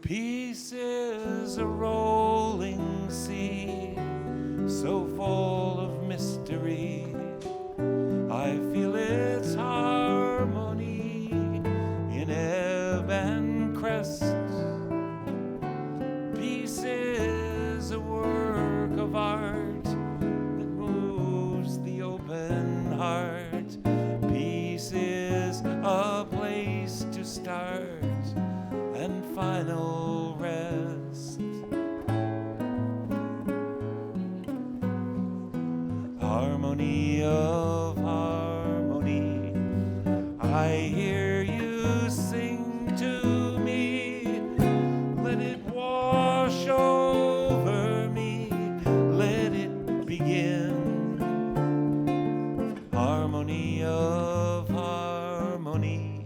Peace is a rolling sea, so full of mystery. I feel its harmony in ebb and crest. Peace is a work of art that moves the open heart. Peace is a place to start and final rest. Harmony of harmony, I hear you sing to me. Let it wash over me, let it begin. Harmony of harmony,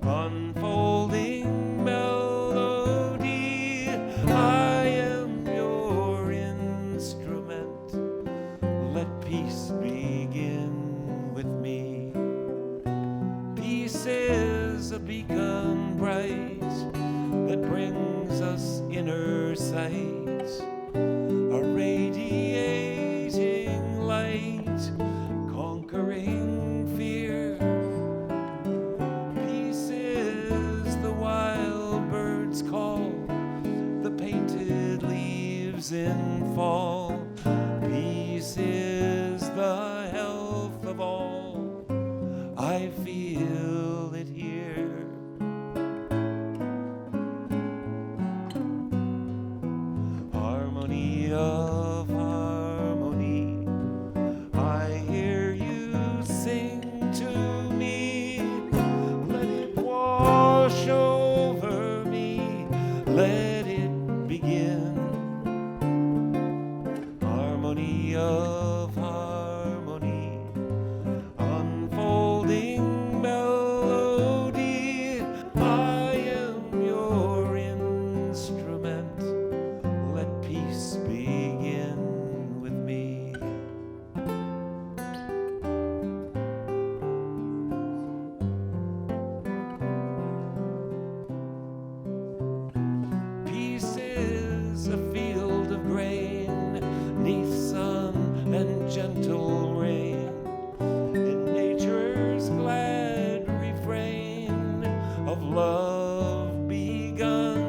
unfolding melody. I am your instrument. Let peace begin with me. Peace is a beacon bright that brings us inner sight, a radiating light, conquering fear. Peace is the wild bird's call, the painted leaves in fall. Peace is the health of all. I feel it here. Harmony of harmony, I hear you sing to me. Let it wash over me, let it begin. Harmony of harmony, unfolding melody. I am your instrument. Let peace begin with me. Peace is a field of grain, neath sun and gentle rain, in nature's glad refrain of love begun.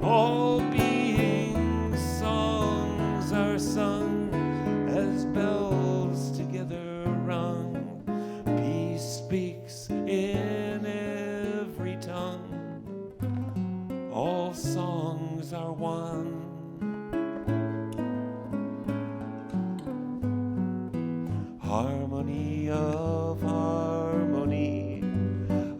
All beings' songs are sung as bells together rung. Peace speaks in every tongue. All songs are one. Harmony of harmony,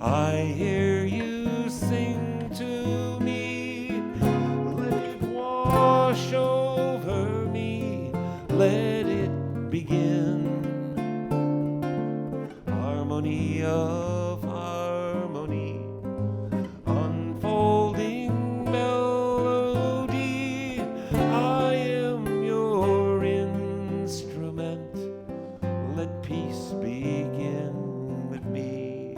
I hear you sing to me. Let it wash over me, let it begin. Harmony of harmony, unfolding melody. I am your instrument. Let peace begin with me.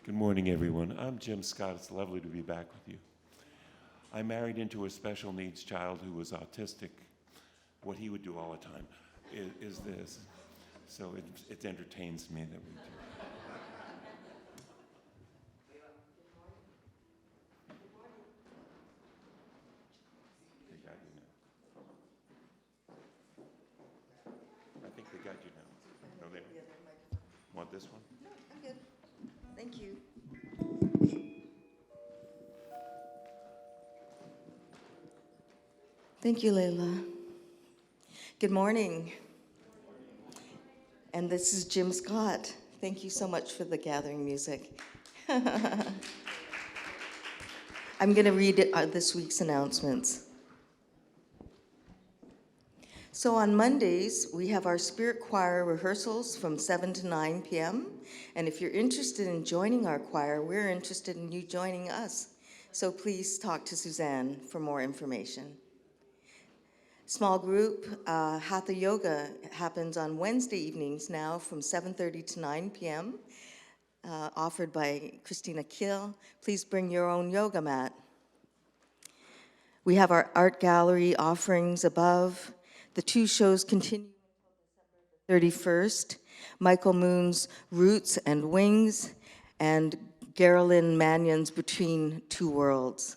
Good morning, everyone. I'm Jim Scott. It's lovely to be back with you. I married into a special needs child who was autistic. What he would do all the time is this. So it entertains me that we do. They got you now. I think they got you now. No, they want this one? No, I'm good. Thank you. Thank you, Layla. Good morning. And this is Jim Scott. Thank you so much for the gathering music. I'm going to read this week's announcements. So on Mondays, we have our spirit choir rehearsals from 7 to 9 p.m. And if you're interested in joining our choir, we're interested in you joining us. So please talk to Suzanne for more information. Small group Hatha Yoga happens on Wednesday evenings now from 7:30 to 9 p.m., offered by Christina Kiel. Please bring your own yoga mat. We have our art gallery offerings above. The 2 shows continue until December 31st. Michael Moon's Roots and Wings, and Geraldine Mannion's Between Worlds.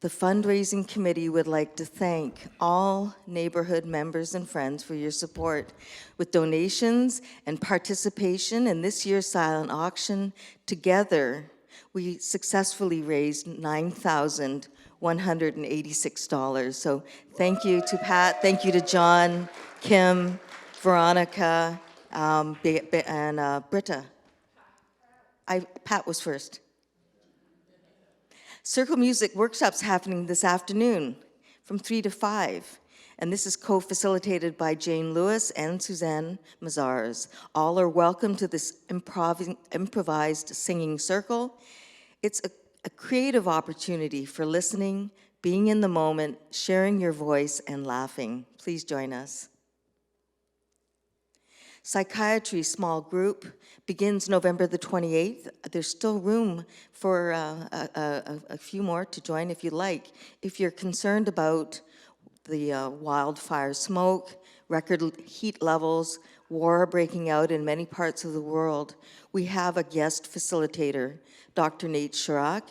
The fundraising committee would like to thank all neighborhood members and friends for your support with donations and participation in this year's silent auction. Together, we successfully raised $9,186. So thank you to Pat, thank you to John, Kim, Veronica, and Britta. Pat was first. Circle Music Workshops happening this afternoon from 3 to 5. And this is co-facilitated by Jane Lewis and Suzanne Mazars. All are welcome to this improvised singing circle. It's a creative opportunity for listening, being in the moment, sharing your voice, and laughing. Please join us. Psychiatry small group begins November the 28th. There's still room for a few more to join if you'd like. If you're concerned about the wildfire smoke, record heat levels, war breaking out in many parts of the world, we have a guest facilitator, Dr. Nate Chirac,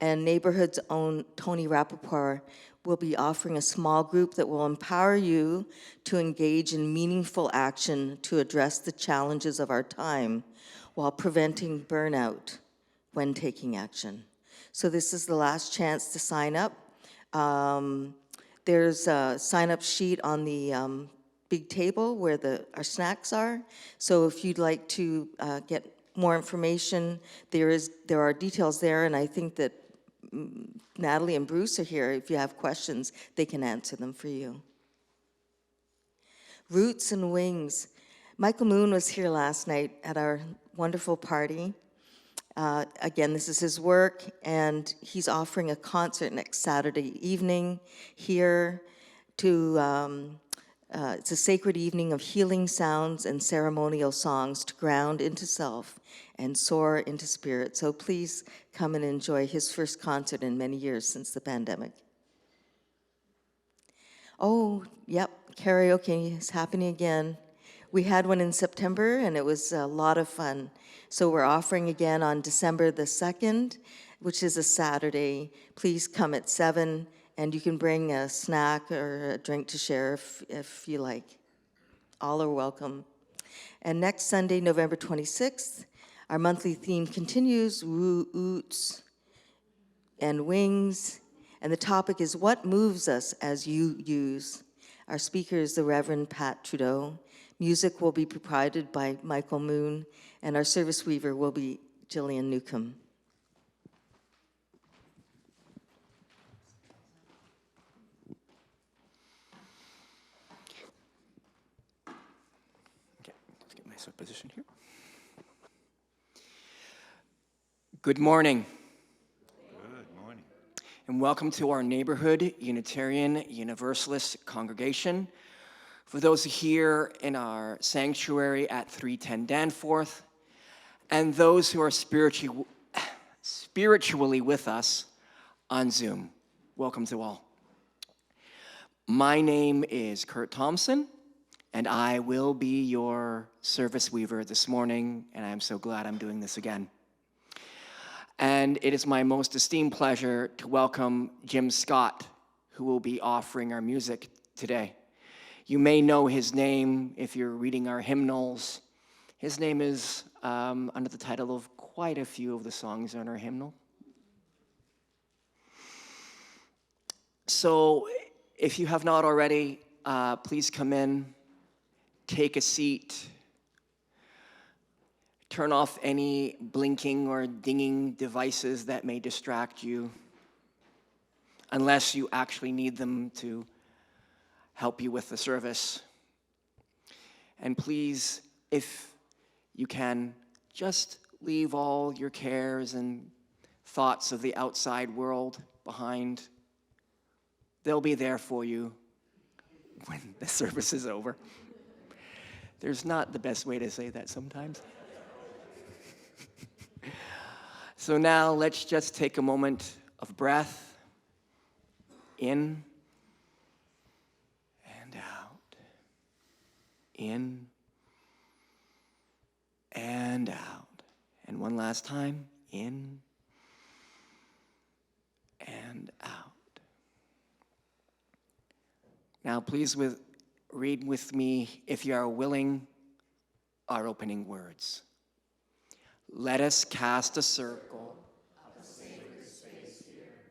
and Neighborhood's own Tony Rappaport will be offering a small group that will empower you to engage in meaningful action to address the challenges of our time while preventing burnout when taking action. So this is the last chance to sign up. There's a sign-up sheet on the big table where our snacks are. So if you'd like to get more information, there are details there, and I think that Natalie and Bruce are here. If you have questions, they can answer them for you. Roots and Wings. Michael Moon was here last night at our wonderful party. Again, this is his work, and he's offering a concert next Saturday evening here it's a sacred evening of healing sounds and ceremonial songs to ground into self and soar into spirit. So please come and enjoy his first concert in many years since the pandemic. Oh, yep, karaoke is happening again. We had one in September, and it was a lot of fun. So we're offering again on December the 2nd, which is a Saturday. Please come at 7, and you can bring a snack or a drink to share if you like. All are welcome. And next Sunday, November 26th, our monthly theme continues, Roots and Wings, and the topic is what moves us as you use. Our speaker is the Reverend Pat Trudeau. Music will be provided by Michael Moon, and our service weaver will be Jillian Newcomb. Okay, let's get myself positioned here. Good morning. Good morning. And welcome to our neighborhood Unitarian Universalist congregation. For those here in our sanctuary at 310 Danforth, and those who are spiritually with us on Zoom, welcome to all. My name is Kurt Thomsen, and I will be your service weaver this morning, and I'm so glad I'm doing this again. And it is my most esteemed pleasure to welcome Jim Scott, who will be offering our music today. You may know his name if you're reading our hymnals. His name is under the title of quite a few of the songs on our hymnal. So if you have not already, please come in, take a seat, turn off any blinking or dinging devices that may distract you, unless you actually need them to help you with the service. And please, if you can, just leave all your cares and thoughts of the outside world behind. They'll be there for you when the service is over. There's not the best way to say that sometimes. So now let's just take a moment of breath in and out. In and out. And one last time, in and out. Now please read with me, if you are willing, our opening words. Let us cast a circle of a sacred space here.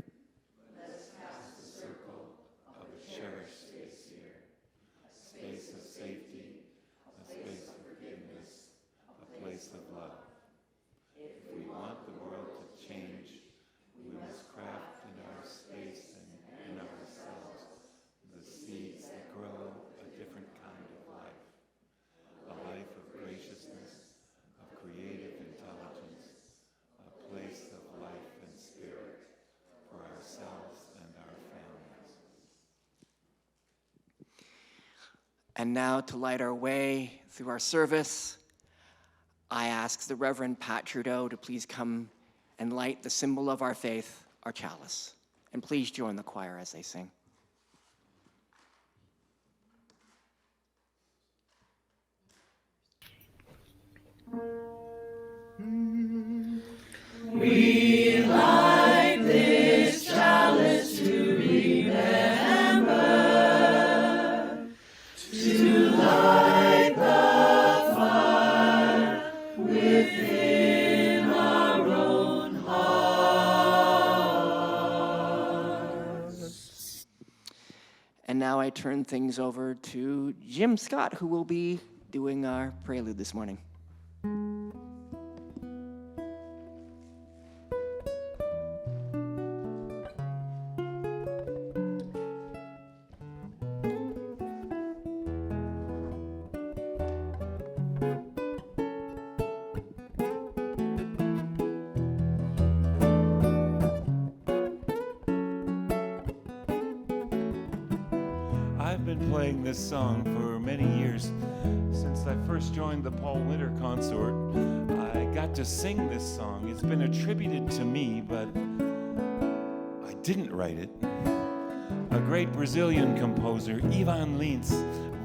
Let us cast a circle of a cherished space here. A space of safety, a space of forgiveness, a place of love. If we want the world to change, we must craft in our space and in ourselves the seeds that grow a different kind of life. A life of graciousness, of creative intelligence, a place of life and spirit for ourselves and our families. And now, to light our way through our service, I ask the Reverend Pat Trudeau to please come and light the symbol of our faith, our chalice. And please join the choir as they sing. We light this chalice to remember, to light the fire within our own hearts. And now I turn things over to Jim Scott, who will be doing our prelude this morning. I've been playing this song for many years. Since I first joined the Paul Winter Consort, I got to sing this song. It's been attributed to me, but I didn't write it. A great Brazilian composer, Ivan Lins,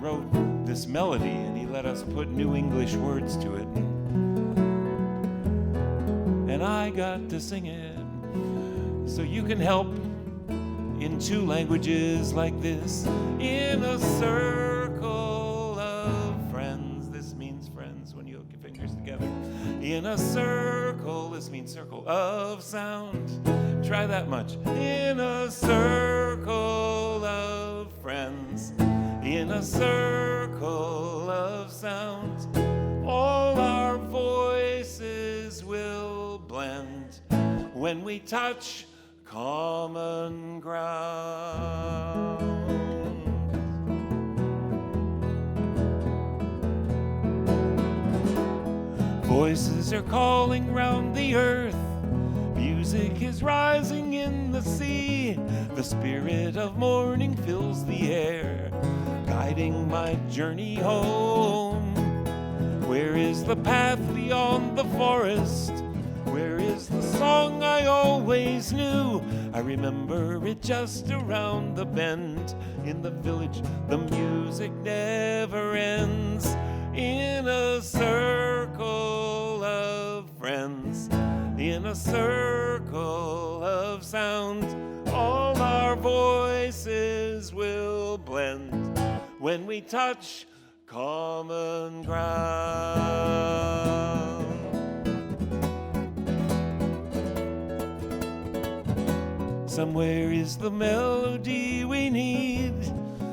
wrote this melody, and he let us put new English words to it. And I got to sing it. So you can help in two languages like this. In a circle of friends. This means friends when you hook your fingers together. In a circle, this means circle of sound. Try that much. In a circle of friends. In a circle of sound. All our voices will blend when we touch common ground. Voices are calling round the earth. Music is rising in the sea. The spirit of morning fills the air, guiding my journey home. Where is the path beyond the forest? Where is the song I always knew? I remember it just around the bend. In the village, the music never ends. In a circle of friends, in a circle of sound, all our voices will blend when we touch common ground. Somewhere is the melody we need.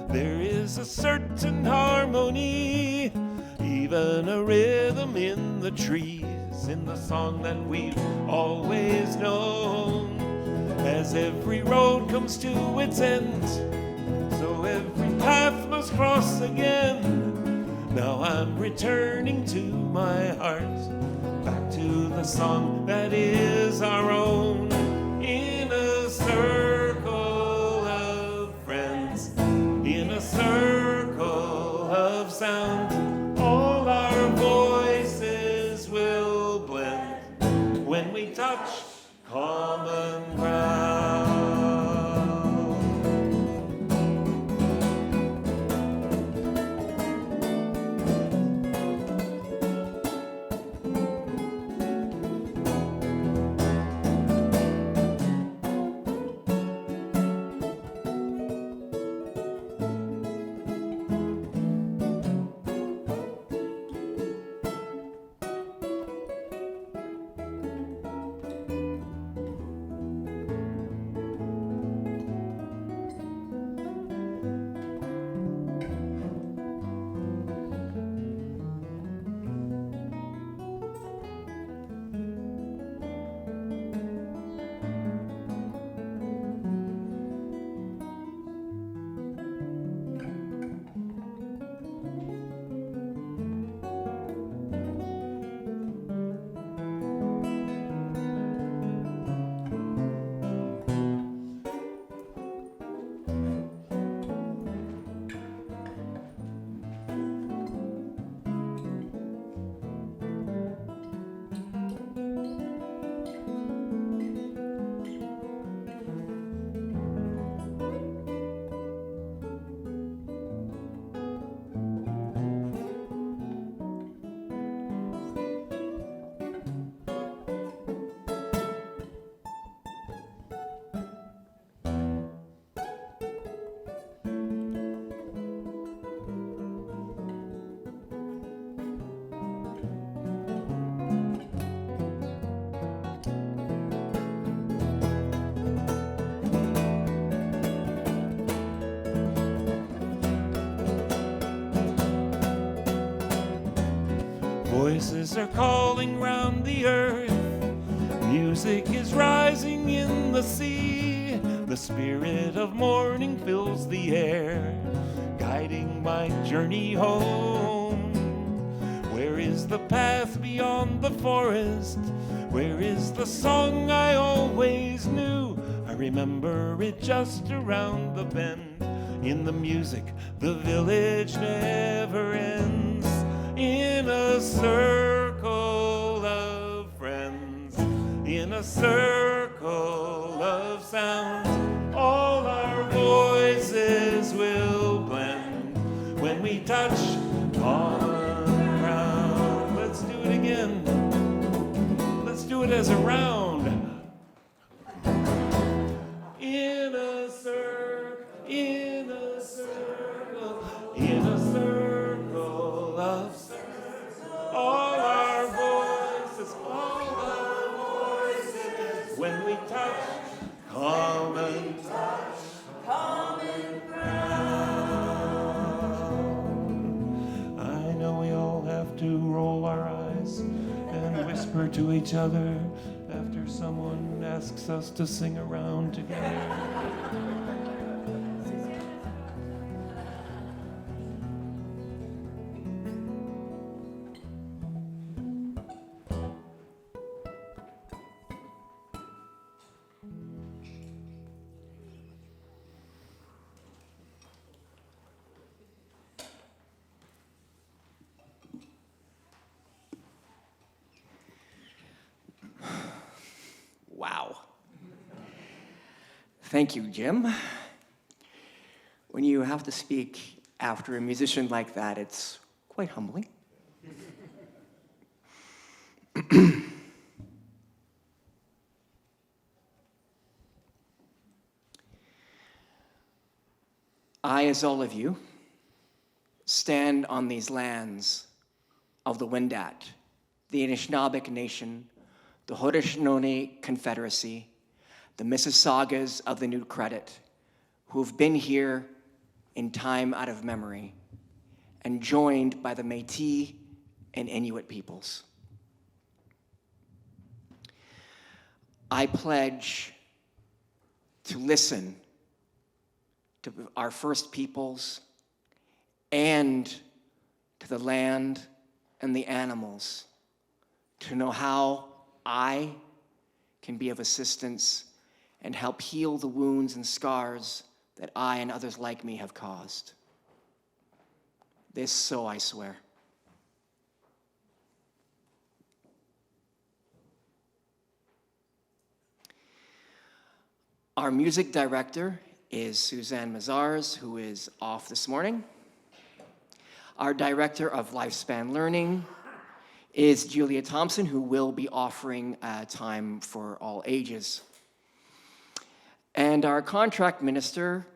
There is a certain harmony, even a rhythm in the trees, in the song that we've always known. As every road comes to its end, so every path love's cross again. Now I'm returning to my heart, back to the song that is our own. In a circle of friends, in a circle of sound, all our voices will blend when we touch common ground. Voices are calling round the earth. Music is rising in the sea. The spirit of morning fills the air, guiding my journey home. Where is the path beyond the forest? Where is the song I always knew? I remember it just around the bend. In the music, the village never ends. In a circle of friends, in a circle of sound, all our voices will blend when we touch common ground. Let's do it again. Let's do it as a round. In a circle, in a circle, in a circle of all our voices, when we touch common ground. I know we all have to roll our eyes and whisper to each other after someone asks us to sing around together. Wow. Thank you, Jim. When you have to speak after a musician like that, it's quite humbling. I, as all of you, stand on these lands of the Wendat, the Anishinaabeg Nation, the Haudenosaunee Confederacy, the Mississaugas of the New Credit, who have been here in time out of memory, and joined by the Métis and Inuit peoples. I pledge to listen to our First Peoples and to the land and the animals, to know how I can be of assistance and help heal the wounds and scars that I and others like me have caused. This so I swear. Our music director is Suzanne Mazars, who is off this morning. Our director of lifespan learning is Julia Thompson, who will be offering time for all ages. And our contract minister,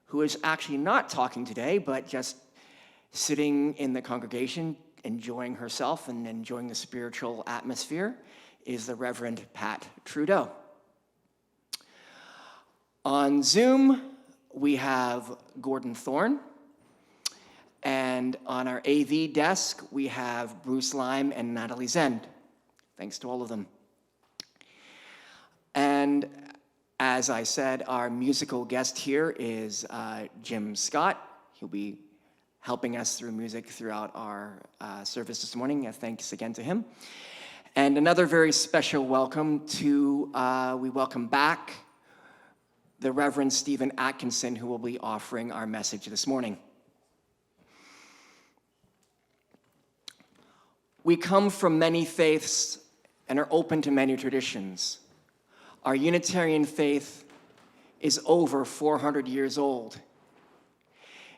who is actually not talking today, but just sitting in the congregation, enjoying herself and enjoying the spiritual atmosphere, is the Reverend Pat Trudeau. On Zoom, we have Gordon Thorne. And on our AV desk, we have Bruce Lime and Natalie Zend. Thanks to all of them. And as I said, our musical guest here is Jim Scott. He'll be helping us through music throughout our service this morning. Thanks again to him. And another very special welcome to, we welcome back the Reverend Stephen Atkinson, who will be offering our message this morning. We come from many faiths and are open to many traditions. Our Unitarian faith is over 400 years old.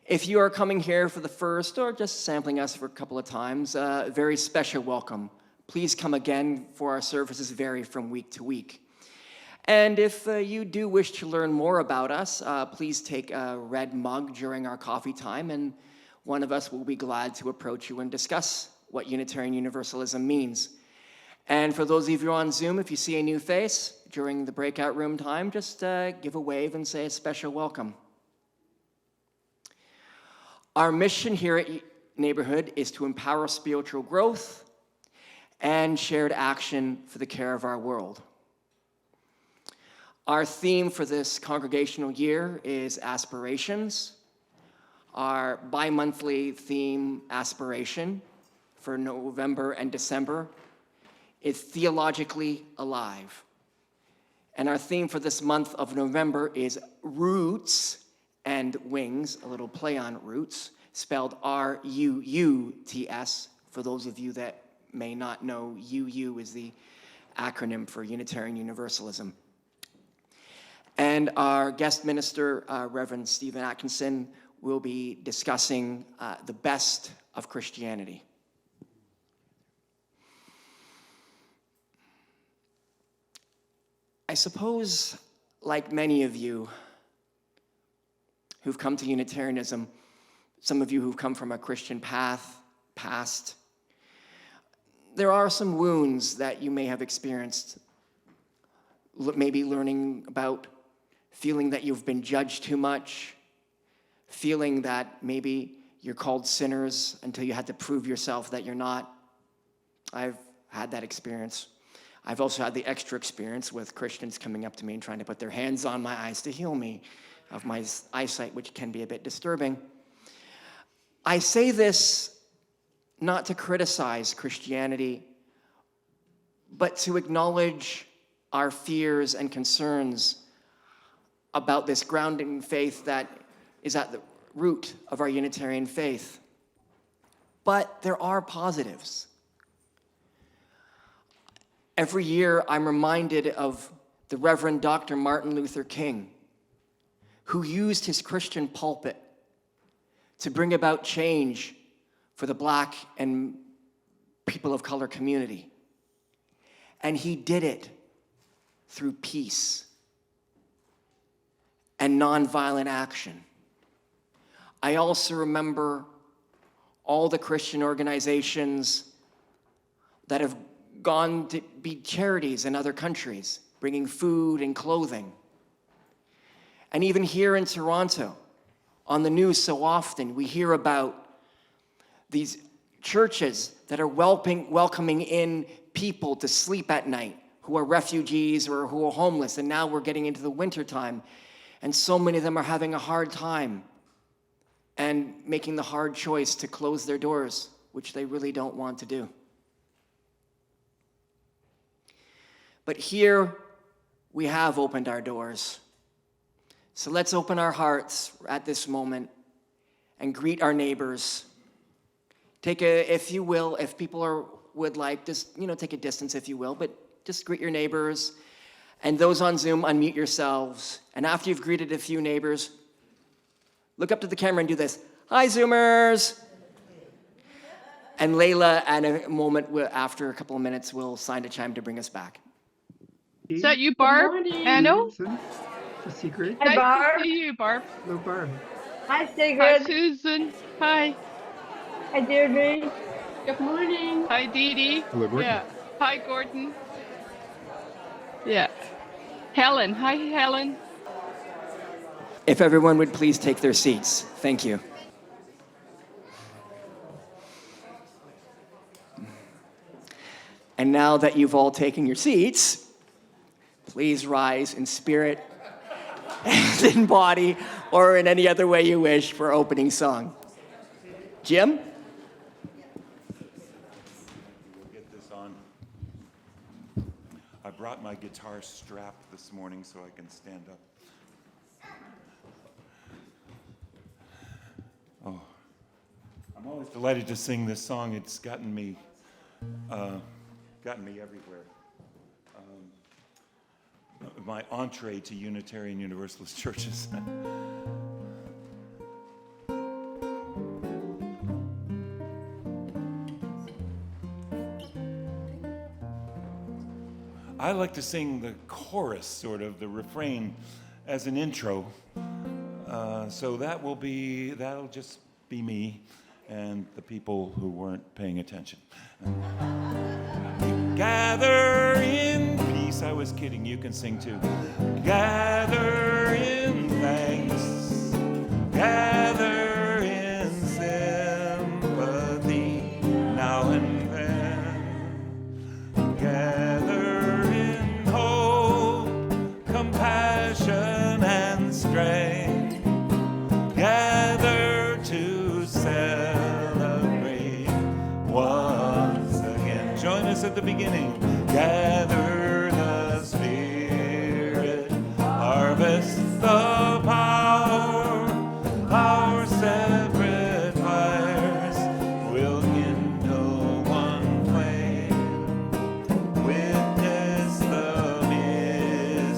If you are coming here for the first or just sampling us for a couple of times, a very special welcome. Please come again, for our services vary from week to week. And if you do wish to learn more about us, please take a red mug during our coffee time, and one of us will be glad to approach you and discuss what Unitarian Universalism means. And for those of you on Zoom, if you see a new face during the breakout room time, just give a wave and say a special welcome. Our mission here at Neighborhood is to empower spiritual growth and shared action for the care of our world. Our theme for this congregational year is aspirations. Our bi-monthly theme, aspiration, for November and December is theologically alive. And our theme for this month of November is roots and wings, a little play on roots, spelled R-U-U-T-S. For those of you that may not know, UU is the acronym for Unitarian Universalism. And our guest minister, Reverend Stephen Atkinson, will be discussing the best of Christianity. I suppose, like many of you who've come to Unitarianism, some of you who've come from a Christian past, there are some wounds that you may have experienced, maybe learning about feeling that you've been judged too much, feeling that maybe you're called sinners until you had to prove yourself that you're not. I've had that experience. I've also had the extra experience with Christians coming up to me and trying to put their hands on my eyes to heal me of my eyesight, which can be a bit disturbing. I say this not to criticize Christianity, but to acknowledge our fears and concerns about this grounding faith that is at the root of our Unitarian faith. But there are positives. Every year, I'm reminded of the Reverend Dr. Martin Luther King, who used his Christian pulpit to bring about change for the Black and people of color community. And he did it through peace and nonviolent action. I also remember all the Christian organizations that have gone to be charities in other countries, bringing food and clothing. And even here in Toronto, on the news so often, we hear about these churches that are welcoming in people to sleep at night who are refugees or who are homeless. And now we're getting into the winter time, and so many of them are having a hard time. and making the hard choice to close their doors, which they really don't want to do. But here, we have opened our doors. So let's open our hearts at this moment and greet our neighbors. If you will, if people would like, just, take a distance if you will, but just greet your neighbors. And those on Zoom, unmute yourselves. And after you've greeted a few neighbors, look up to the camera and do this. Hi, Zoomers. And Layla, at a moment, after a couple of minutes, will sign a chime to bring us back. Is that you, Barb? Anno? It's a secret. Nice Barb. to see you, Barb. Hello, Barb. Hi, Hi, Sigrid. Susan. Hi. Hi, Deirdre. Good morning. Hi, Dee Dee. Hello, Gordon. Yeah. Hi, Gordon. Yeah. Helen. Hi, Helen. If everyone would please take their seats. Thank you. And now that you've all taken your seats, please rise in spirit and in body or in any other way you wish for opening song. Jim? We'll get this on. I brought my guitar strapped this morning so I can stand up. Oh, I'm always delighted to sing this song. It's gotten me everywhere. My entree to Unitarian Universalist churches. I like to sing the chorus, sort of, the refrain, as an intro. So that'll just be me and the people who weren't paying attention. Gather in peace. I was kidding. You can sing too. Gather in thanks. Gather in sympathy now and then. Gather in hope, compassion, and strength. Gather to celebrate once again. Join us at the beginning. Gather the Spirit, harvest the power, our separate fires will kindle one flame. Witness the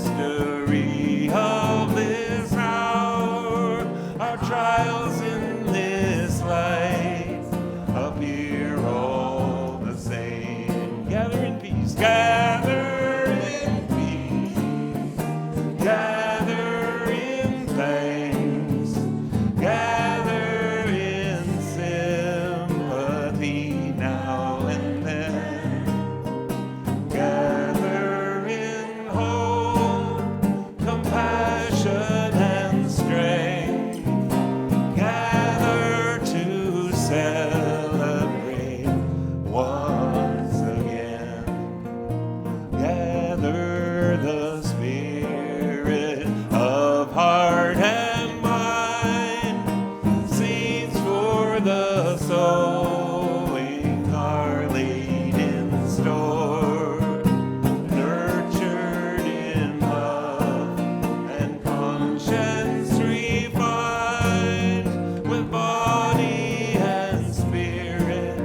mystery of this hour, our trials in this life appear all the same. Gather in peace, gather in peace, gather in thanks, gather in sympathy now and then, gather in hope, compassion, and strength, gather to celebrate once again. Gather the Spirit of heart and mind, seeds for the sowing are laid in store, nurtured in love and conscience refined, with body and spirit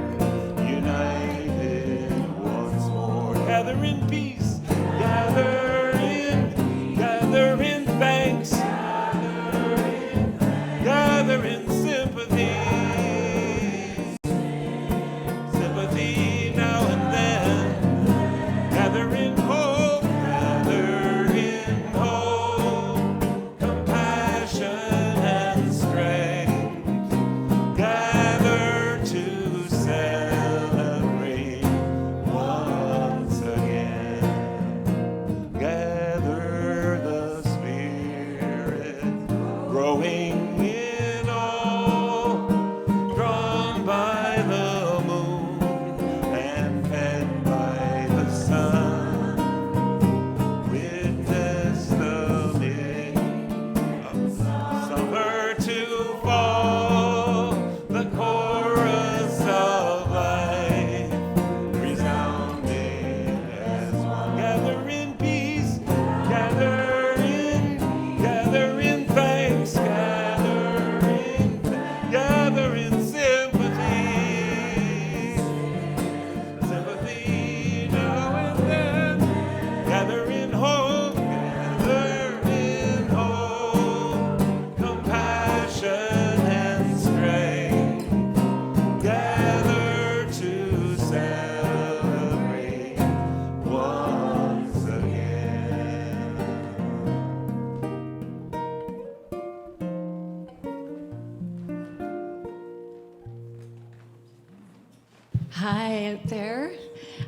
united once more. Gather in peace, gather in thanks, gather in sympathy, sympathy now and then, gather in hope, compassion and strength, gather to celebrate once again. Gather the Spirit, growing in all, drawn by the moon and fed by the sun. Witness the mid of summer to fall, Hi out there.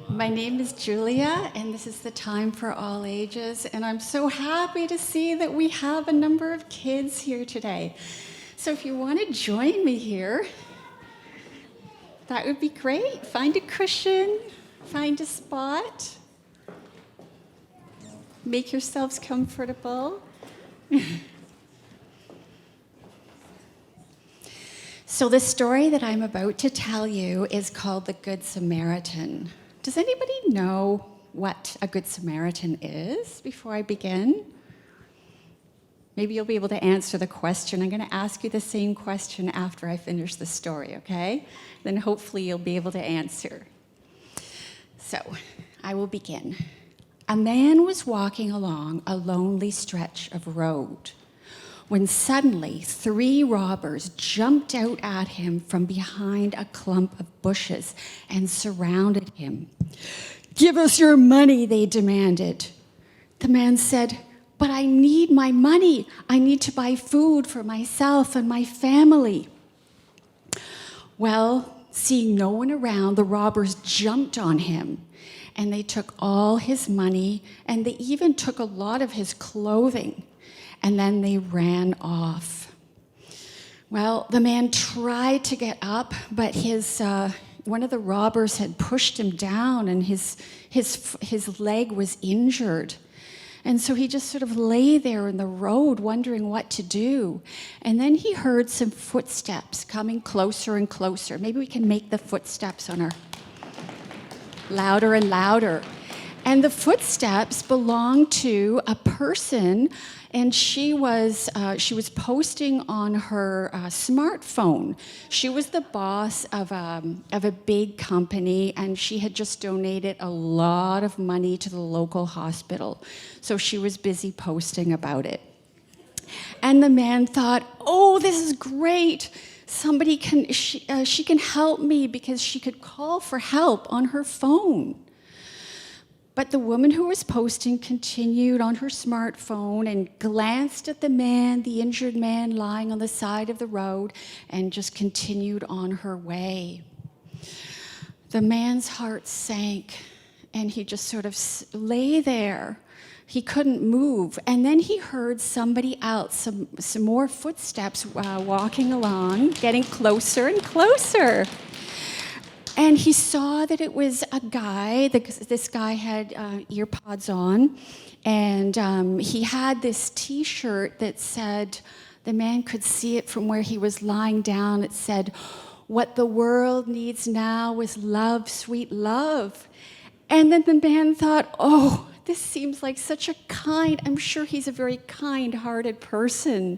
My name is Julia, and this is the Time for All Ages, and I'm so happy to see that we have a number of kids here today. So if you want to join me here, that would be great. Find a cushion, find a spot, make yourselves comfortable. So the story that I'm about to tell you is called The Good Samaritan. Does anybody know what a Good Samaritan is before I begin? Maybe you'll be able to answer the question. I'm going to ask you the same question after I finish the story, okay? Then hopefully you'll be able to answer. So I will begin. A man was walking along a lonely stretch of road when suddenly 3 robbers jumped out at him from behind a clump of bushes and surrounded him. "Give us your money," they demanded. The man said, "But I need my money. I need to buy food for myself and my family." Well, seeing no one around, the robbers jumped on him, and they took all his money, and they even took a lot of his clothing. And then they ran off. Well, the man tried to get up, but one of the robbers had pushed him down, and his leg was injured. And so he just sort of lay there in the road wondering what to do. And then he heard some footsteps coming closer and closer. Maybe we can make the footsteps on our louder and louder. And the footsteps belonged to a person, and she was posting on her smartphone. She was the boss of a big company, and she had just donated a lot of money to the local hospital. So she was busy posting about it. And the man thought, "Oh, this is great. She can help me because she could call for help on her phone." But the woman who was posting continued on her smartphone and glanced at the injured man lying on the side of the road, and just continued on her way. The man's heart sank, and he just sort of lay there. He couldn't move. And then he heard somebody else, some more footsteps walking along, getting closer and closer. And he saw that it was a guy. This guy had ear pods on, and he had this T-shirt that said, the man could see it from where he was lying down. It said, "What the world needs now is love, sweet love." And then the man thought, "Oh, this seems like such a I'm sure he's a very kind-hearted person.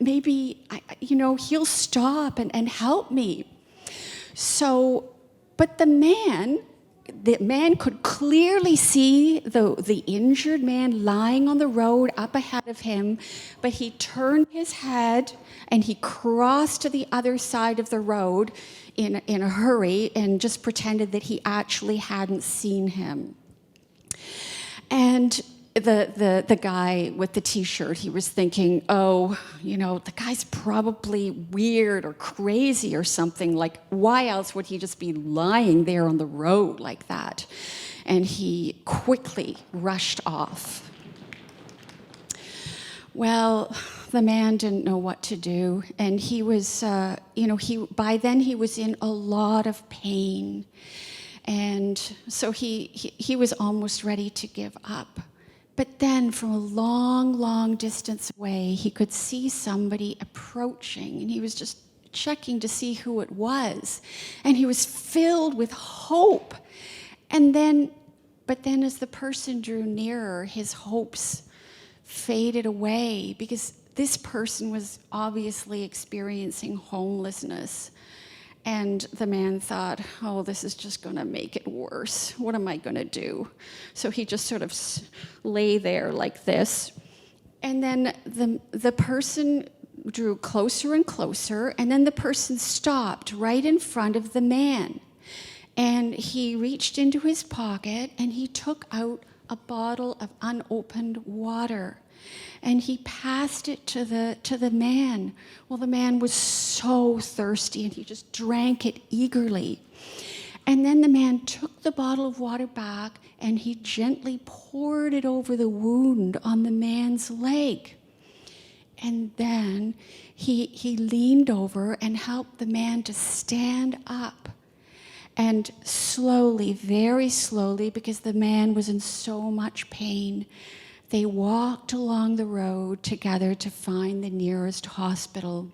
Maybe, he'll stop and help me." But the man could clearly see the injured man lying on the road up ahead of him, but he turned his head and he crossed to the other side of the road in a hurry and just pretended that he actually hadn't seen him. And the guy with the T-shirt, he was thinking, "Oh, the guy's probably weird or crazy or something. Like, why else would he just be lying there on the road like that?" And he quickly rushed off. Well, the man didn't know what to do, and he was, by then he was in a lot of pain, and so he was almost ready to give up. But then from a long, long distance away, he could see somebody approaching, and he was just checking to see who it was. And he was filled with hope. But then as the person drew nearer, his hopes faded away, because this person was obviously experiencing homelessness. And the man thought, "Oh, this is just going to make it worse. What am I going to do?" So he just sort of lay there like this. And then the person drew closer and closer, and then the person stopped right in front of the man. And he reached into his pocket, and he took out a bottle of unopened water. And he passed it to the man. Well, the man was so thirsty, and he just drank it eagerly. And then the man took the bottle of water back and he gently poured it over the wound on the man's leg. And then he leaned over and helped the man to stand up. And slowly, very slowly, because the man was in so much pain, they walked along the road together to find the nearest hospital.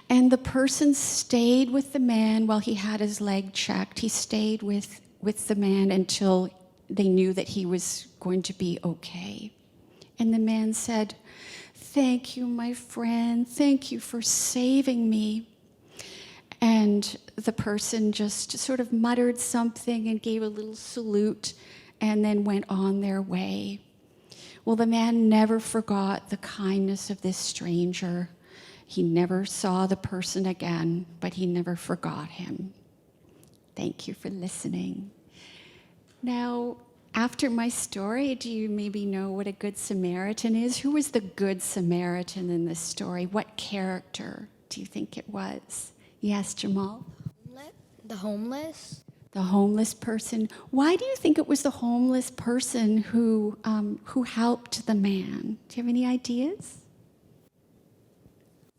And the person stayed with the man while he had his leg checked. He stayed with the man until they knew that he was going to be okay. And the man said, "Thank you, my friend. Thank you for saving me." And the person just sort of muttered something and gave a little salute and then went on their way. Well, the man never forgot the kindness of this stranger. He never saw the person again, but he never forgot him. Thank you for listening. Now, after my story, do you maybe know what a Good Samaritan is? Who was the Good Samaritan in this story? What character do you think it was? Yes, Jamal? The homeless. The homeless person. Why do you think it was the homeless person who helped the man? Do you have any ideas?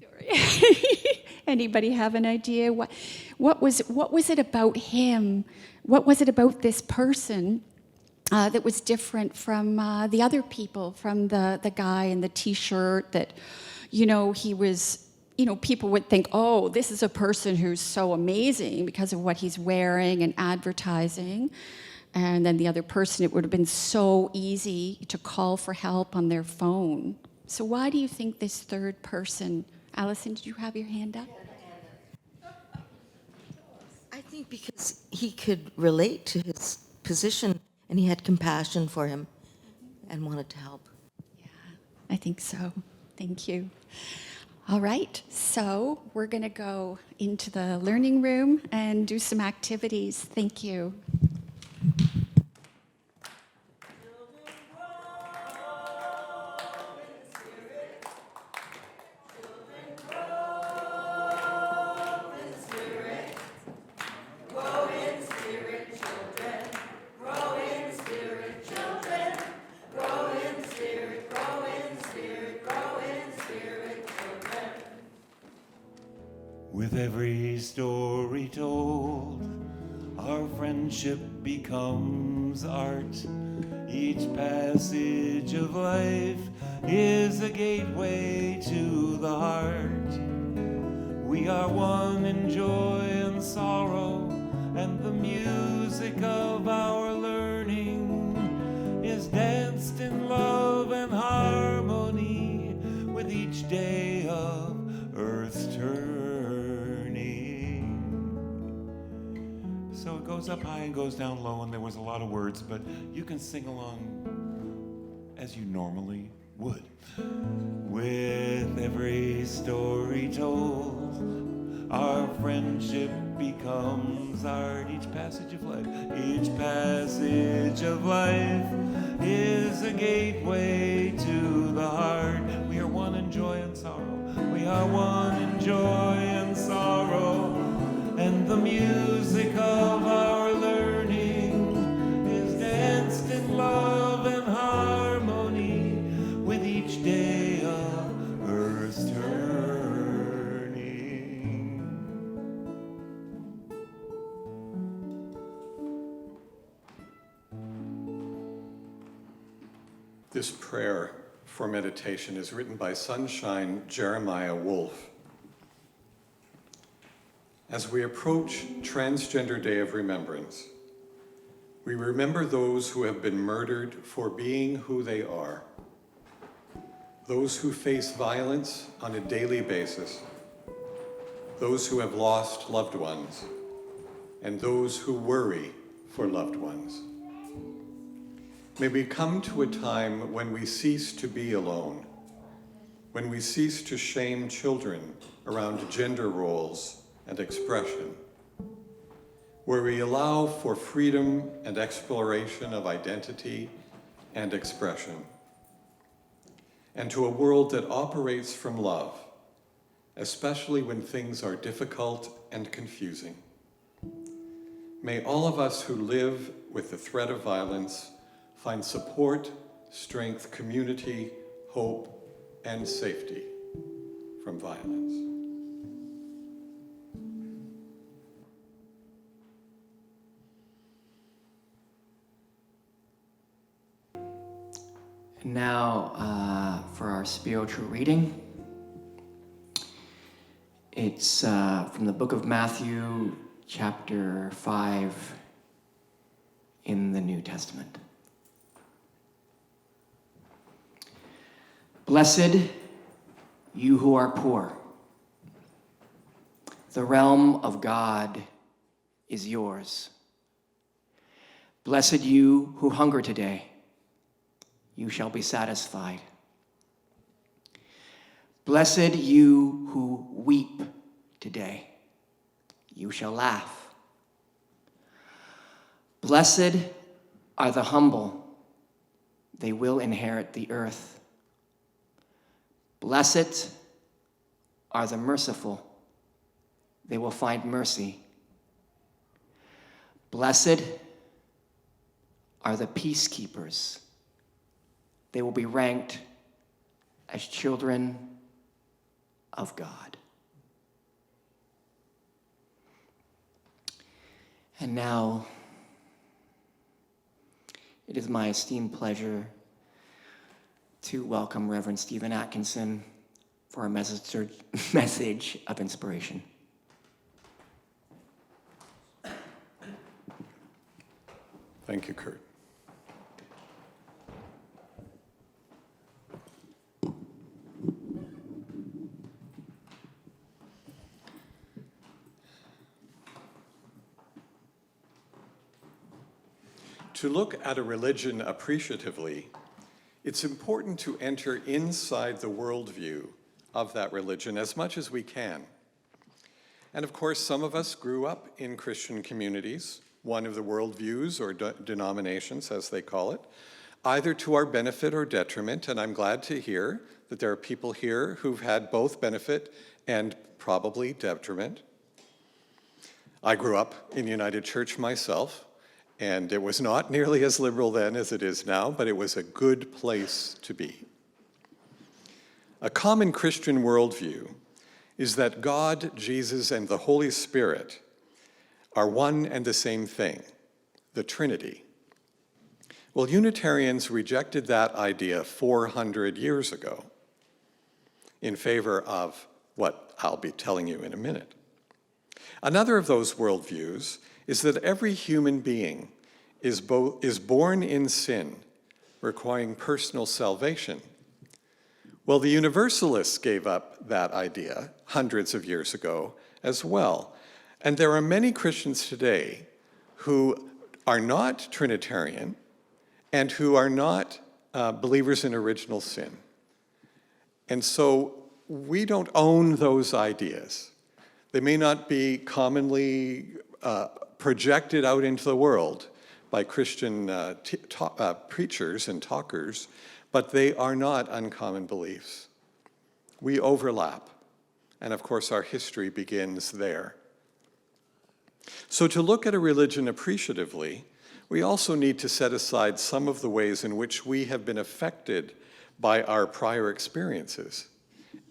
Sorry. Anybody have an idea? What was it about him? What was it about this person that was different from the other people, from the guy in the T-shirt that, he was, people would think, oh, this is a person who's so amazing because of what he's wearing and advertising. And then the other person, it would have been so easy to call for help on their phone. So why do you think this third person, Allison, did you have your hand up? I think because he could relate to his position and he had compassion for him and wanted to help. Yeah, I think so. Thank you. All right, so we're going to go into the learning room and do some activities. Thank you. With every story told, our friendship becomes art. Each passage of life is a gateway to the heart. We are one in joy and sorrow, and the music of our learning is danced in love and harmony with each day of earth's turning. So it goes up high and goes down low, and there was a lot of words, but you can sing along as you normally would. With every story told, our friendship becomes art. Each passage of life, each passage of life is a gateway to the heart. We are one in joy and sorrow. We are one in joy and sorrow, and the music of our learning is danced in love and harmony with each day of earth's turning. This prayer for meditation is written by Sunshine Jeremiah Wolf. As we approach Transgender Day of Remembrance, we remember those who have been murdered for being who they are, those who face violence on a daily basis, those who have lost loved ones, and those who worry for loved ones. May we come to a time when we cease to be alone, when we cease to shame children around gender roles and expression, where we allow for freedom and exploration of identity and expression, and to a world that operates from love, especially when things are difficult and confusing. May all of us who live with the threat of violence find support, strength, community, hope, and safety from violence. And now for our spiritual reading. It's from the book of Matthew, chapter 5 in the New Testament. Blessed you who are poor. The realm of God is yours. Blessed you who hunger today. You shall be satisfied. Blessed you who weep today. You shall laugh. Blessed are the humble. They will inherit the earth. Blessed are the merciful. They will find mercy. Blessed are the peacekeepers. They will be ranked as children of God. And now, it is my esteemed pleasure to welcome Reverend Stephen Atkinson for a message of inspiration. Thank you, Kurt. To look at a religion appreciatively, it's important to enter inside the worldview of that religion as much as we can. And of course, some of us grew up in Christian communities, one of the worldviews or denominations, as they call it, either to our benefit or detriment, and I'm glad to hear that there are people here who've had both benefit and probably detriment. I grew up in the United Church myself, and it was not nearly as liberal then as it is now, but it was a good place to be. A common Christian worldview is that God, Jesus, and the Holy Spirit are one and the same thing, the Trinity. Well, Unitarians rejected that idea 400 years ago in favor of what I'll be telling you in a minute. Another of those worldviews is that every human being is born in sin, requiring personal salvation. Well, the Universalists gave up that idea hundreds of years ago as well. And there are many Christians today who are not Trinitarian and who are not believers in original sin. And so we don't own those ideas. They may not be commonly projected out into the world by Christian preachers and talkers, but they are not uncommon beliefs. We overlap, and of course our history begins there. So to look at a religion appreciatively, we also need to set aside some of the ways in which we have been affected by our prior experiences,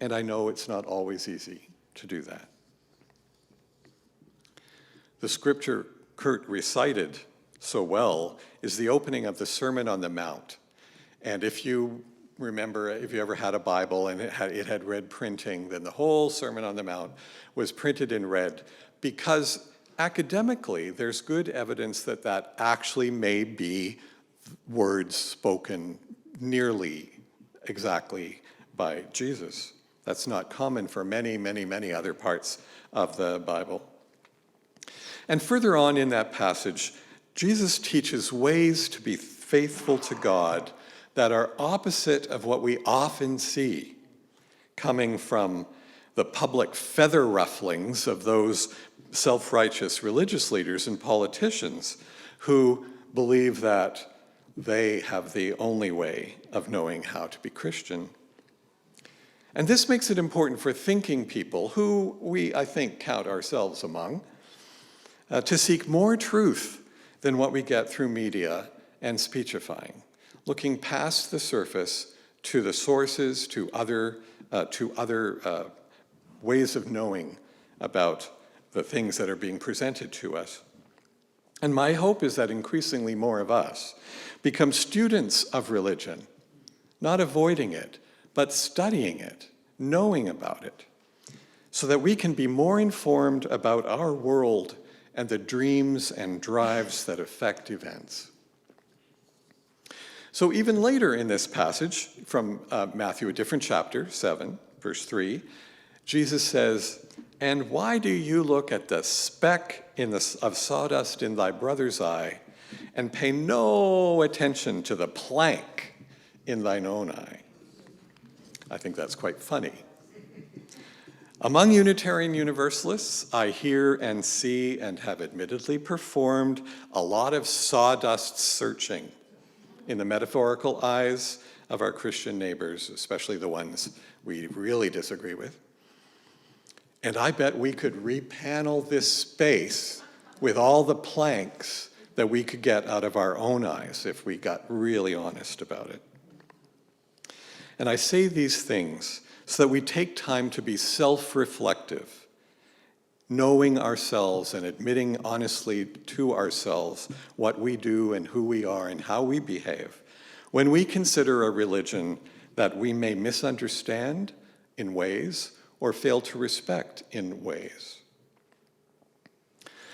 and I know it's not always easy to do that. The scripture Kurt recited so well is the opening of the Sermon on the Mount. And if you remember, if you ever had a Bible and it had red printing, then the whole Sermon on the Mount was printed in red, because academically there's good evidence that that actually may be words spoken nearly exactly by Jesus. That's not common for many, many, many other parts of the Bible. And further on in that passage, Jesus teaches ways to be faithful to God that are opposite of what we often see coming from the public feather rufflings of those self-righteous religious leaders and politicians who believe that they have the only way of knowing how to be Christian. And this makes it important for thinking people, who we, I think, count ourselves among, to seek more truth than what we get through media and speechifying, looking past the surface to the sources, to other ways of knowing about the things that are being presented to us. And my hope is that increasingly more of us become students of religion, not avoiding it, but studying it, knowing about it, so that we can be more informed about our world and the dreams and drives that affect events. So even later in this passage from Matthew, a different chapter, 7, verse 3, Jesus says, "And why do you look at the speck of sawdust in thy brother's eye and pay no attention to the plank in thine own eye?" I think that's quite funny. Among Unitarian Universalists, I hear and see and have admittedly performed a lot of sawdust searching in the metaphorical eyes of our Christian neighbors, especially the ones we really disagree with. And I bet we could repanel this space with all the planks that we could get out of our own eyes if we got really honest about it. And I say these things so that we take time to be self-reflective, knowing ourselves and admitting honestly to ourselves what we do and who we are and how we behave when we consider a religion that we may misunderstand in ways or fail to respect in ways.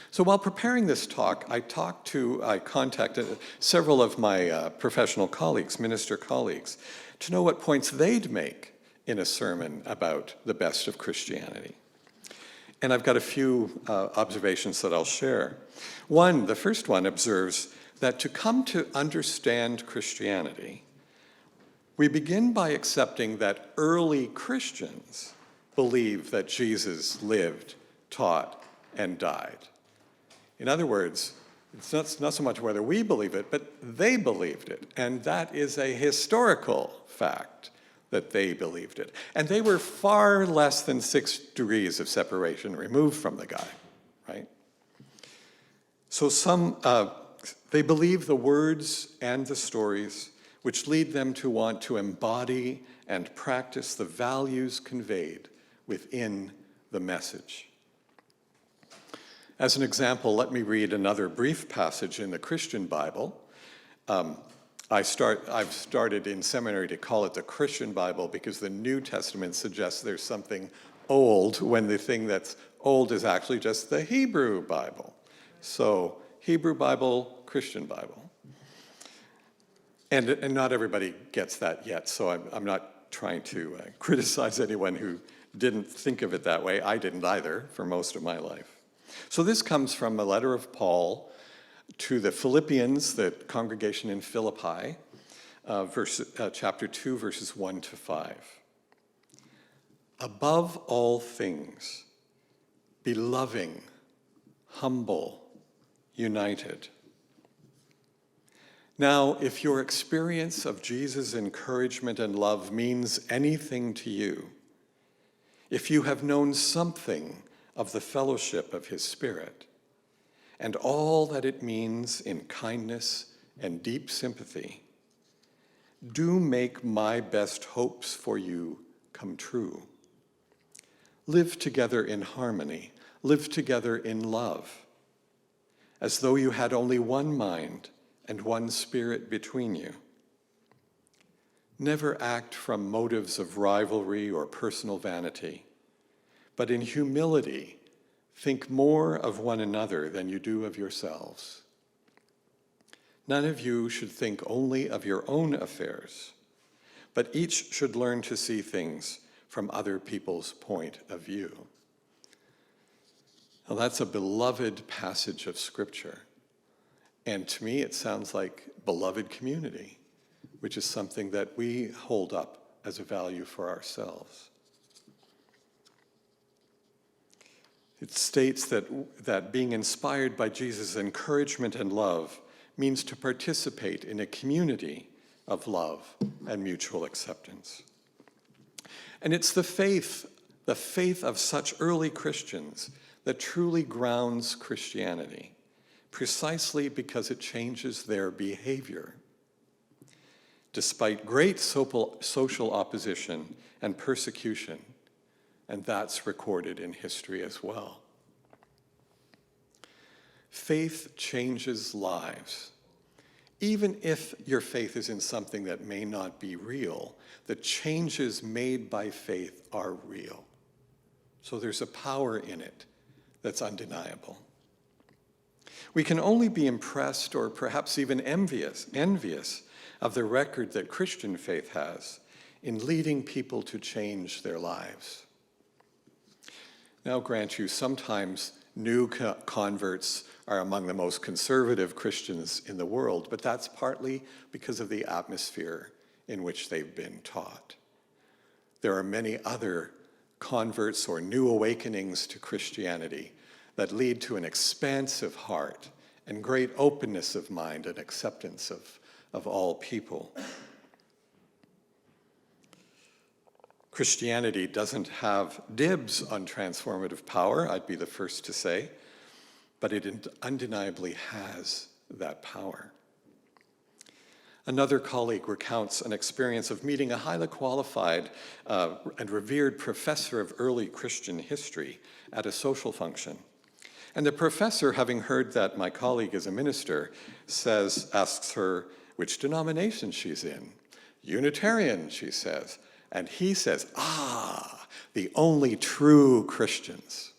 So while preparing this talk, I contacted several of my professional colleagues, minister colleagues, to know what points they'd make in a sermon about the best of Christianity. And I've got a few observations that I'll share. The first one observes that to come to understand Christianity, we begin by accepting that early Christians believe that Jesus lived, taught, and died. In other words, it's not so much whether we believe it, but they believed it. And that is a historical fact that they believed it. And they were far less than 6 degrees of separation removed from the guy, right? So they believe the words and the stories which lead them to want to embody and practice the values conveyed within the message. As an example, let me read another brief passage in the Christian Bible. I've started in seminary to call it the Christian Bible because the New Testament suggests there's something old when the thing that's old is actually just the Hebrew Bible. So Hebrew Bible, Christian Bible. And not everybody gets that yet, so I'm not trying to criticize anyone who didn't think of it that way. I didn't either for most of my life. So this comes from a letter of Paul to the Philippians, the congregation in Philippi, chapter 2, verses 1 to 5. Above all things, be loving, humble, united. Now, if your experience of Jesus' encouragement and love means anything to you, if you have known something of the fellowship of his Spirit, and all that it means in kindness and deep sympathy, do make my best hopes for you come true. Live together in harmony, live together in love, as though you had only one mind and one spirit between you. Never act from motives of rivalry or personal vanity, but in humility, think more of one another than you do of yourselves. None of you should think only of your own affairs, but each should learn to see things from other people's point of view. Now, that's a beloved passage of Scripture. And to me, it sounds like beloved community, which is something that we hold up as a value for ourselves. It states that being inspired by Jesus' encouragement and love means to participate in a community of love and mutual acceptance. And it's the faith of such early Christians that truly grounds Christianity, precisely because it changes their behavior. Despite great social opposition and persecution, and that's recorded in history as well. Faith changes lives. Even if your faith is in something that may not be real, the changes made by faith are real. So there's a power in it that's undeniable. We can only be impressed or perhaps even envious of the record that Christian faith has in leading people to change their lives. Now, grant you, sometimes new converts are among the most conservative Christians in the world, but that's partly because of the atmosphere in which they've been taught. There are many other converts or new awakenings to Christianity that lead to an expansive heart and great openness of mind and acceptance of all people. Christianity doesn't have dibs on transformative power, I'd be the first to say, but it undeniably has that power. Another colleague recounts an experience of meeting a highly qualified and revered professor of early Christian history at a social function. And the professor, having heard that my colleague is a minister, asks her which denomination she's in. Unitarian, she says. And he says, the only true Christians.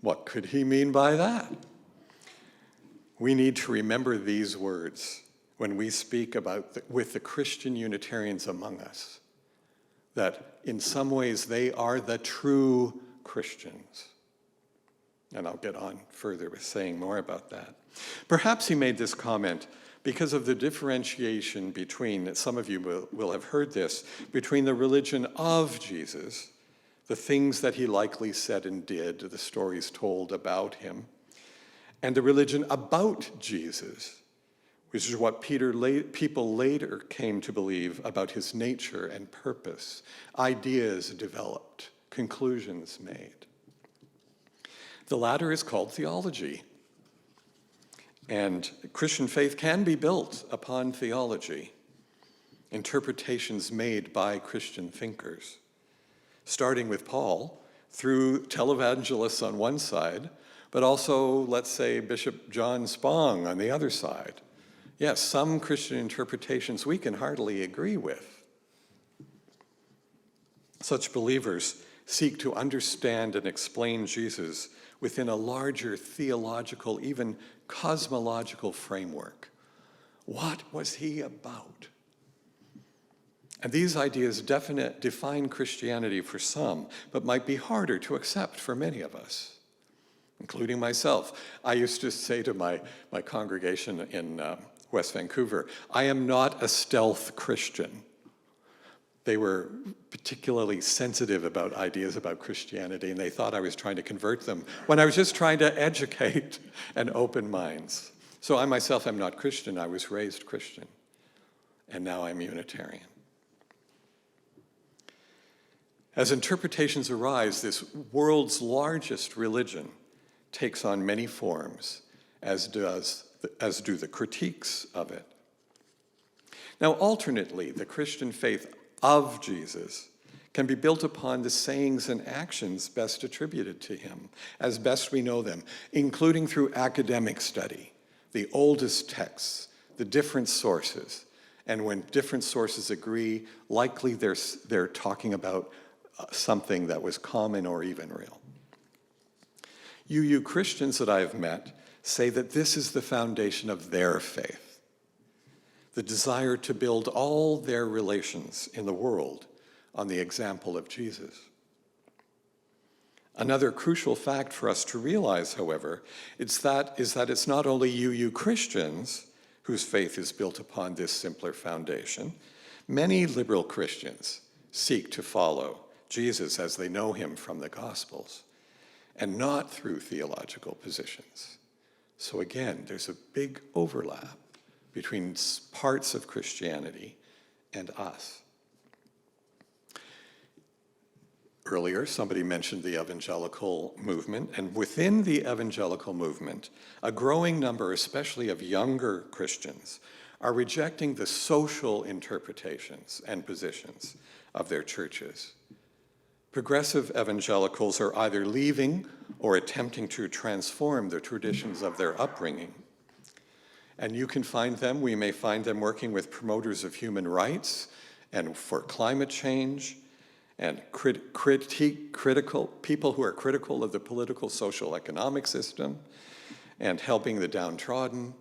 What could he mean by that? We need to remember these words when we speak with the Christian Unitarians among us, that in some ways they are the true Christians. And I'll get on further with saying more about that. Perhaps he made this comment because of the differentiation between, some of you will have heard this, between the religion of Jesus, the things that he likely said and did, the stories told about him, and the religion about Jesus, which is what people later came to believe about his nature and purpose, ideas developed, conclusions made. The latter is called theology. And Christian faith can be built upon theology, interpretations made by Christian thinkers, starting with Paul, through televangelists on one side, but also, let's say, Bishop John Spong on the other side. Yes, some Christian interpretations we can heartily agree with. Such believers seek to understand and explain Jesus within a larger theological, even cosmological framework. What was he about? And these ideas define Christianity for some, but might be harder to accept for many of us, including myself. I used to say to my congregation in West Vancouver, I am not a stealth Christian. They were particularly sensitive about ideas about Christianity, and they thought I was trying to convert them when I was just trying to educate and open minds. So I myself am not Christian. I was raised Christian, and now I'm Unitarian. As interpretations arise, this world's largest religion takes on many forms, as do the critiques of it. Now, alternately, the Christian faith of Jesus can be built upon the sayings and actions best attributed to him, as best we know them, including through academic study, the oldest texts, the different sources. And when different sources agree, likely they're talking about something that was common or even real. UU Christians that I have met say that this is the foundation of their faith, the desire to build all their relations in the world on the example of Jesus. Another crucial fact for us to realize, however, is that it's not only UU Christians whose faith is built upon this simpler foundation. Many liberal Christians seek to follow Jesus as they know him from the Gospels, and not through theological positions. So again, there's a big overlap between parts of Christianity and us. Earlier, somebody mentioned the evangelical movement, and within the evangelical movement, a growing number, especially of younger Christians, are rejecting the social interpretations and positions of their churches. Progressive evangelicals are either leaving or attempting to transform the traditions of their upbringing. And you can find them, we may find them working with promoters of human rights and for climate change, and critical people who are critical of the political, social, economic system, and helping the downtrodden.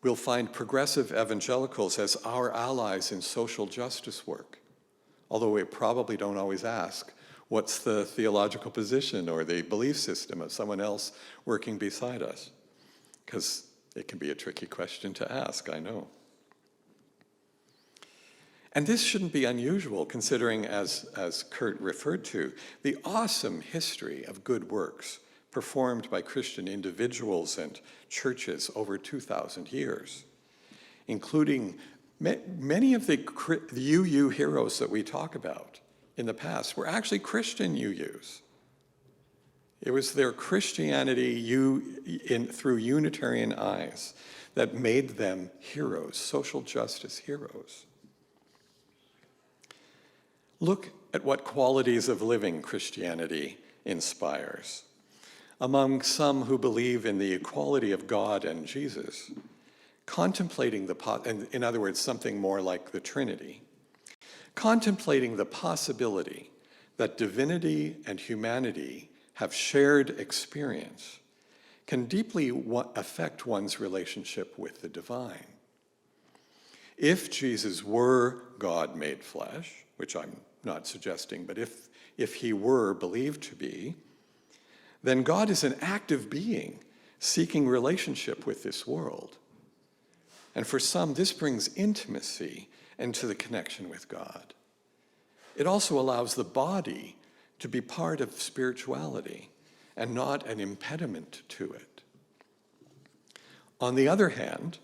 We'll find progressive evangelicals as our allies in social justice work, although we probably don't always ask, what's the theological position or the belief system of someone else working beside us? Because it can be a tricky question to ask, I know. And this shouldn't be unusual, considering, as Kurt referred to, the awesome history of good works performed by Christian individuals and churches over 2,000 years, including many of the UU heroes that we talk about in the past were actually Christian UUs. It was their Christianity through Unitarian eyes that made them heroes, social justice heroes. Look at what qualities of living Christianity inspires. Among some who believe in the equality of God and Jesus, contemplating in other words, something more like the Trinity, contemplating the possibility that divinity and humanity have shared experience can deeply affect one's relationship with the divine. If Jesus were God made flesh, which I'm not suggesting, but if he were believed to be, then God is an active being seeking relationship with this world. And for some, this brings intimacy into the connection with God. It also allows the body to be part of spirituality and not an impediment to it. On the other hand,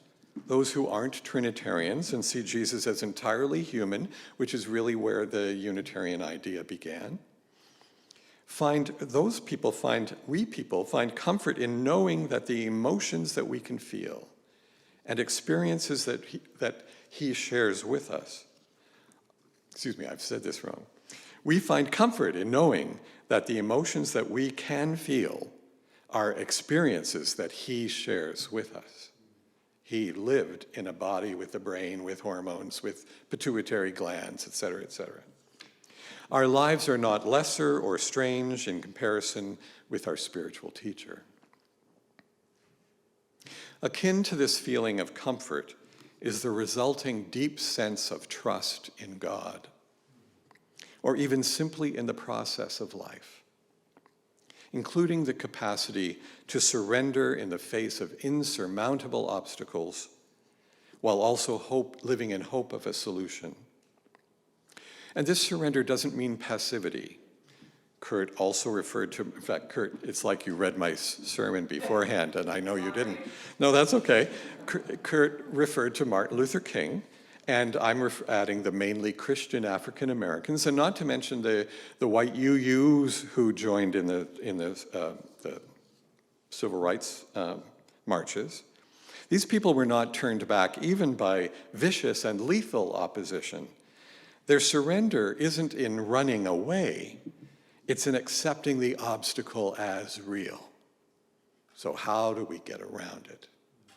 those who aren't Trinitarians and see Jesus as entirely human, which is really where the Unitarian idea began, we people find comfort in knowing that the emotions that we can feel and experiences that he shares with us, I've said this wrong. We find comfort in knowing that the emotions that we can feel are experiences that he shares with us. He lived in a body with a brain, with hormones, with pituitary glands, et cetera, et cetera. Our lives are not lesser or strange in comparison with our spiritual teacher. Akin to this feeling of comfort is the resulting deep sense of trust in God, or even simply in the process of life, including the capacity to surrender in the face of insurmountable obstacles, while also living in hope of a solution. And this surrender doesn't mean passivity. Kurt also referred to, in fact, Kurt, it's like you read my sermon beforehand, and I know you didn't. No, that's okay. Kurt referred to Martin Luther King, and I'm adding the mainly Christian African Americans, and not to mention the white UUs who joined in the civil rights marches. These people were not turned back even by vicious and lethal opposition. Their surrender isn't in running away, it's in accepting the obstacle as real. So how do we get around it?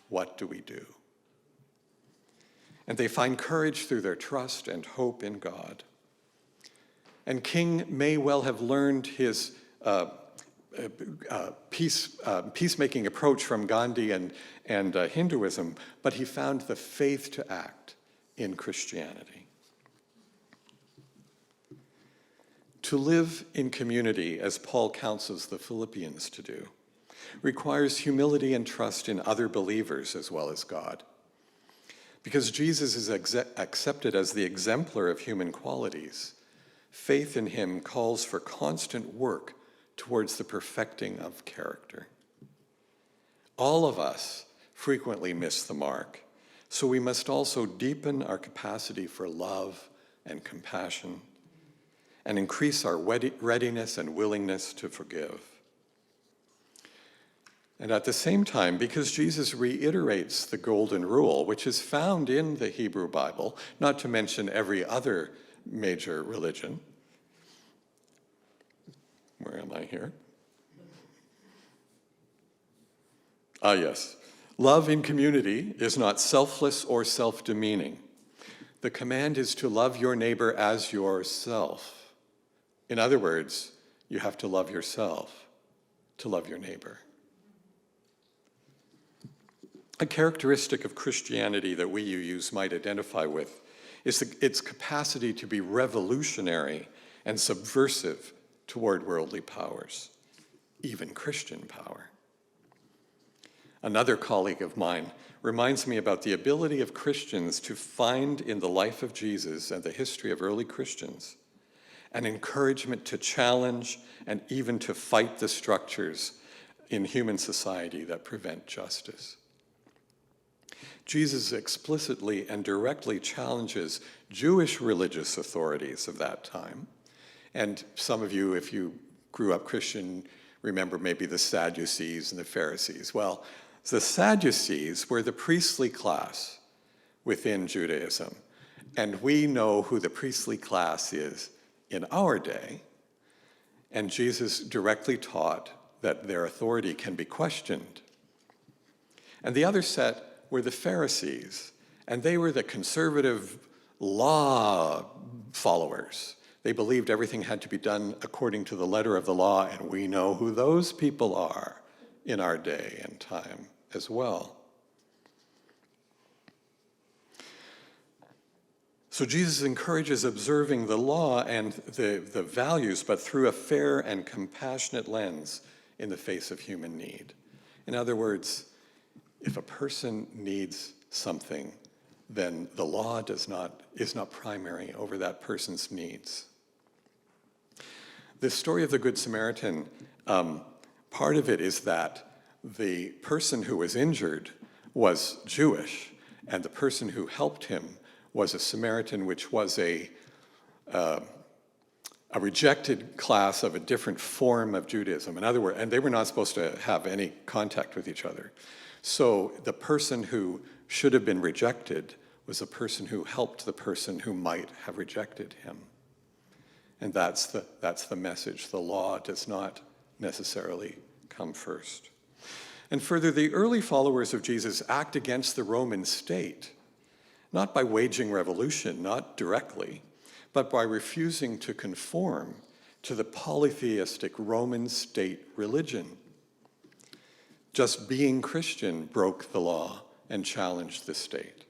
What do we do? And they find courage through their trust and hope in God. And King may well have learned his peacemaking approach from Gandhi and Hinduism, but he found the faith to act in Christianity. To live in community, as Paul counsels the Philippians to do, requires humility and trust in other believers as well as God. Because Jesus is accepted as the exemplar of human qualities, faith in him calls for constant work towards the perfecting of character. All of us frequently miss the mark, so we must also deepen our capacity for love and compassion, and increase our readiness and willingness to forgive. And at the same time, because Jesus reiterates the golden rule, which is found in the Hebrew Bible, not to mention every other major religion. Where am I here? Ah, yes. Love in community is not selfless or self-demeaning. The command is to love your neighbor as yourself. In other words, you have to love yourself to love your neighbor. A characteristic of Christianity that we youths might identify with is its capacity to be revolutionary and subversive toward worldly powers, even Christian power. Another colleague of mine reminds me about the ability of Christians to find in the life of Jesus and the history of early Christians an encouragement to challenge and even to fight the structures in human society that prevent justice. Jesus explicitly and directly challenges Jewish religious authorities of that time. And some of you, if you grew up Christian, remember maybe the Sadducees and the Pharisees. Well, the Sadducees were the priestly class within Judaism. And we know who the priestly class is in our day. And Jesus directly taught that their authority can be questioned. And the other set were the Pharisees, and they were the conservative law followers. They believed everything had to be done according to the letter of the law, and we know who those people are in our day and time as well. So Jesus encourages observing the law and the values, but through a fair and compassionate lens in the face of human need. In other words, if a person needs something, then the law is not primary over that person's needs. The story of the Good Samaritan, part of it is that the person who was injured was Jewish, and the person who helped him was a Samaritan, which was a rejected class of a different form of Judaism. In other words, and they were not supposed to have any contact with each other. So the person who should have been rejected was the person who helped the person who might have rejected him. And that's the message. The law does not necessarily come first. And further, the early followers of Jesus act against the Roman state, not by waging revolution, not directly, but by refusing to conform to the polytheistic Roman state religion. Just being Christian broke the law and challenged the state.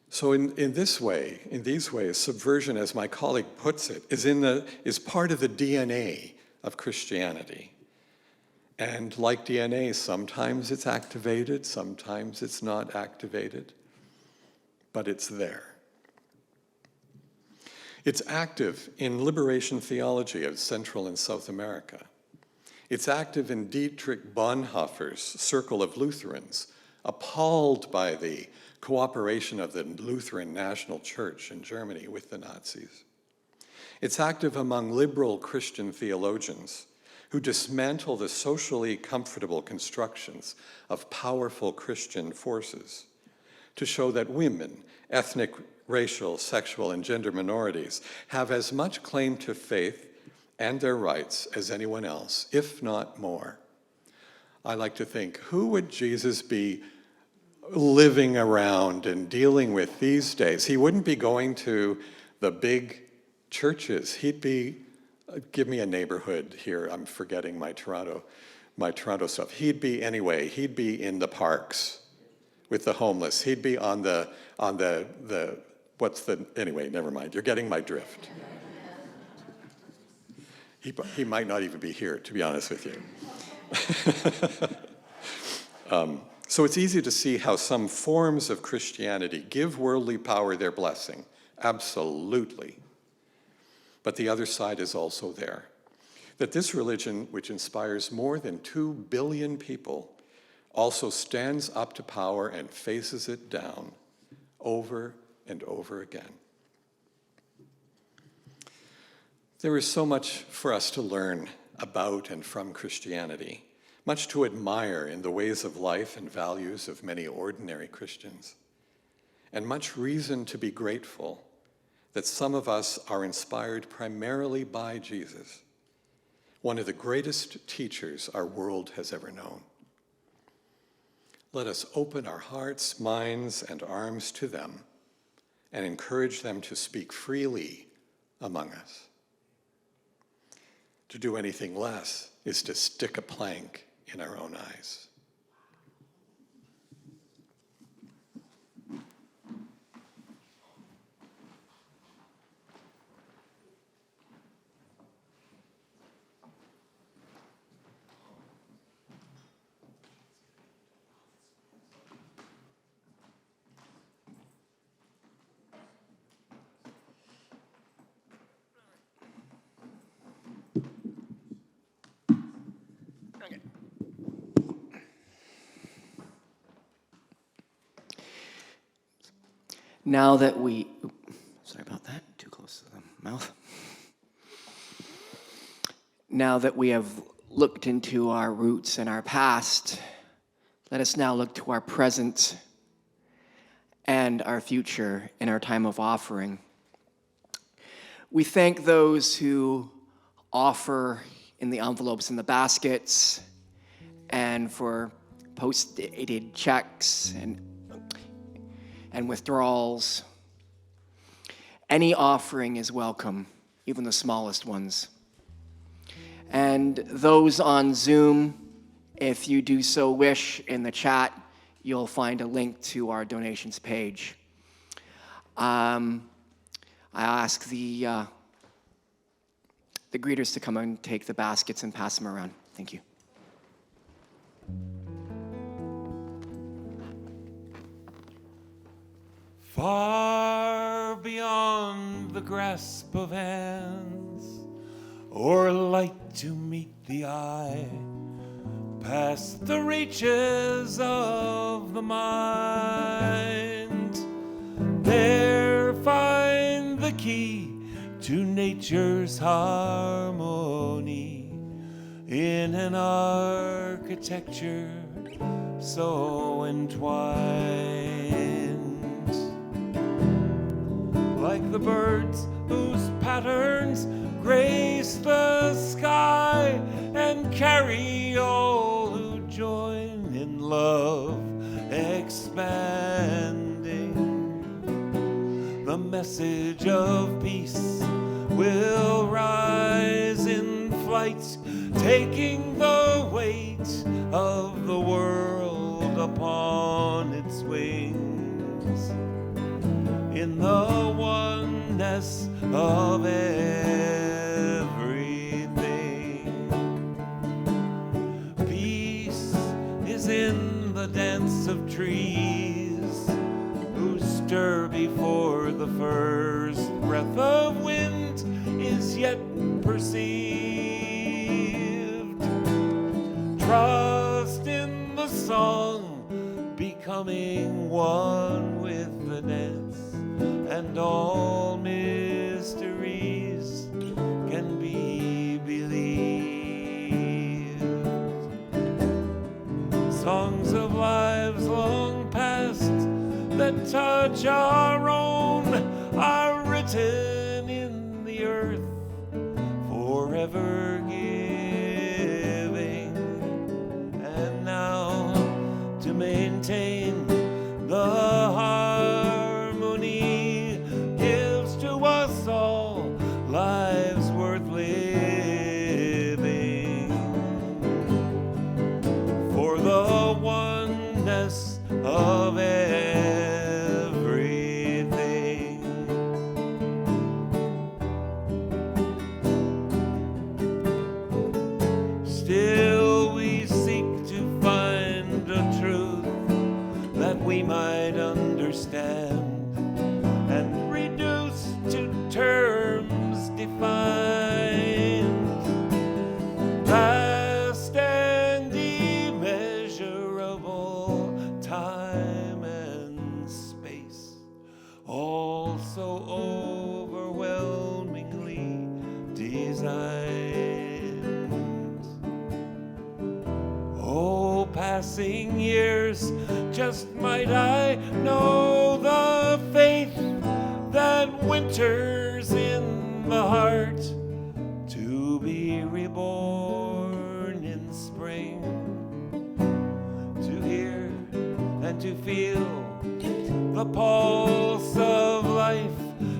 So in these ways, subversion, as my colleague puts it, is part of the DNA of Christianity. And like DNA, sometimes it's activated, sometimes it's not activated, but it's there. It's active in liberation theology of Central and South America. It's active in Dietrich Bonhoeffer's Circle of Lutherans, appalled by the cooperation of the Lutheran National Church in Germany with the Nazis. It's active among liberal Christian theologians who dismantle the socially comfortable constructions of powerful Christian forces to show that women, ethnic, racial, sexual, and gender minorities have as much claim to faith and their rights as anyone else, if not more. I like to think, who would Jesus be living around and dealing with these days? He wouldn't be going to the big churches. He'd be, give me a neighborhood here, I'm forgetting my Toronto stuff. He'd be in the parks with the homeless. He'd be anyway, never mind, you're getting my drift. He might not even be here, to be honest with you. So it's easy to see how some forms of Christianity give worldly power their blessing. Absolutely. But the other side is also there. That this religion, which inspires more than 2 billion people, also stands up to power and faces it down over and over again. There is so much for us to learn about and from Christianity, much to admire in the ways of life and values of many ordinary Christians, and much reason to be grateful that some of us are inspired primarily by Jesus, one of the greatest teachers our world has ever known. Let us open our hearts, minds, and arms to them and encourage them to speak freely among us. To do anything less is to stick a plank in our own eyes. Now that we, sorry about that, too close to the mouth. Now that we have looked into our roots and our past, let us now look to our present and our future in our time of offering. We thank those who offer in the envelopes and the baskets, and for post-dated checks and withdrawals. Any offering is welcome, even the smallest ones. And those on Zoom, if you do so wish, in the chat, you'll find a link to our donations page. I ask the greeters to come and take the baskets and pass them around. Thank you. Far beyond the grasp of hands, or light to meet the eye, past the reaches of the mind, there find the key to nature's harmony in an architecture so entwined. Like the birds whose patterns grace the sky and carry all who join in love expanding. The message of peace will rise in flight, taking the weight of the world upon its wings. In the oneness of everything, peace is in the dance of trees who stir before the first breath of wind is yet perceived. Trust in the song, becoming one with the dance, and all mysteries can be believed. Songs of lives long past that touch our own are written in the earth, forever giving. And now to maintain the harmony gives to us all lives worth living. For the oneness of everything. resigned. Oh, passing years, just might I know the faith that winters in the heart, to be reborn in spring, to hear and to feel the pulse of life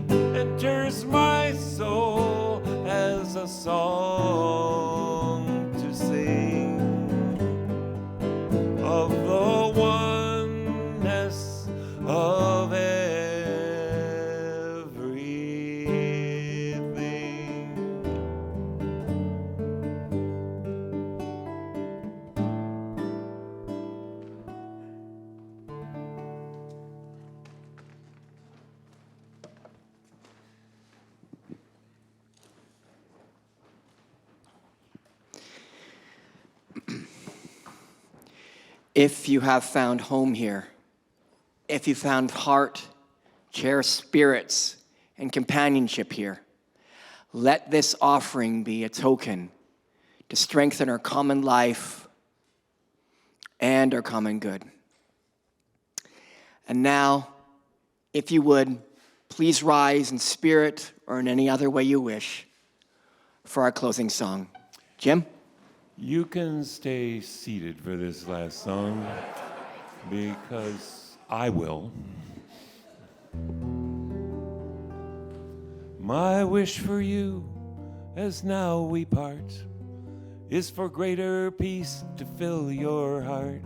enters my soul as a song to sing of the oneness of everything. If you have found home here, if you found heart, cherished spirits, and companionship here, let this offering be a token to strengthen our common life and our common good. And now, if you would, please rise in spirit or in any other way you wish for our closing song. Jim? You can stay seated for this last song because I will. My wish for you, as now we part, is for greater peace to fill your heart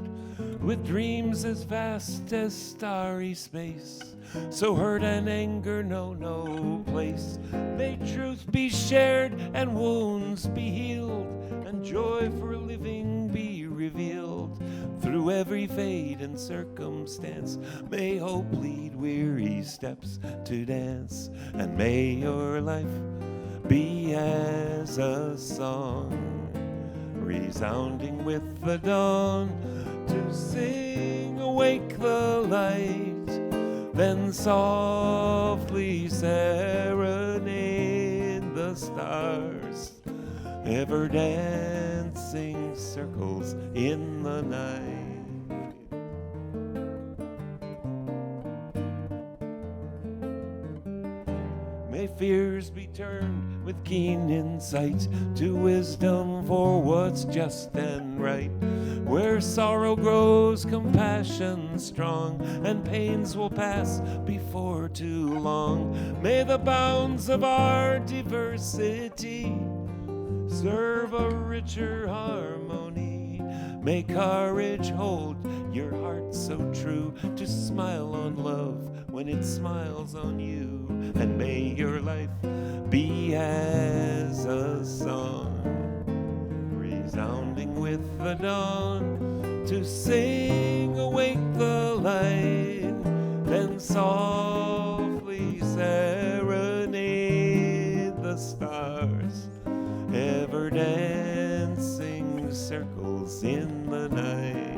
with dreams as vast as starry space. So hurt and anger know no place. May truth be shared and wounds be healed, and joy for living be revealed. Through every fate and circumstance, may hope lead weary steps to dance. And may your life be as a song, resounding with the dawn, to sing awake the light, then softly serenade the stars, ever dancing circles in the night. May fears be turned with keen insight to wisdom for what's just and right. Where sorrow grows, compassion strong, and pains will pass before too long. May the bounds of our diversity serve a richer harmony. May courage hold your heart so true to smile on love when it smiles on you. And may your life be as a song, resounding with the dawn, to sing awake the light, then softly serenade the stars, ever dancing circles in the night.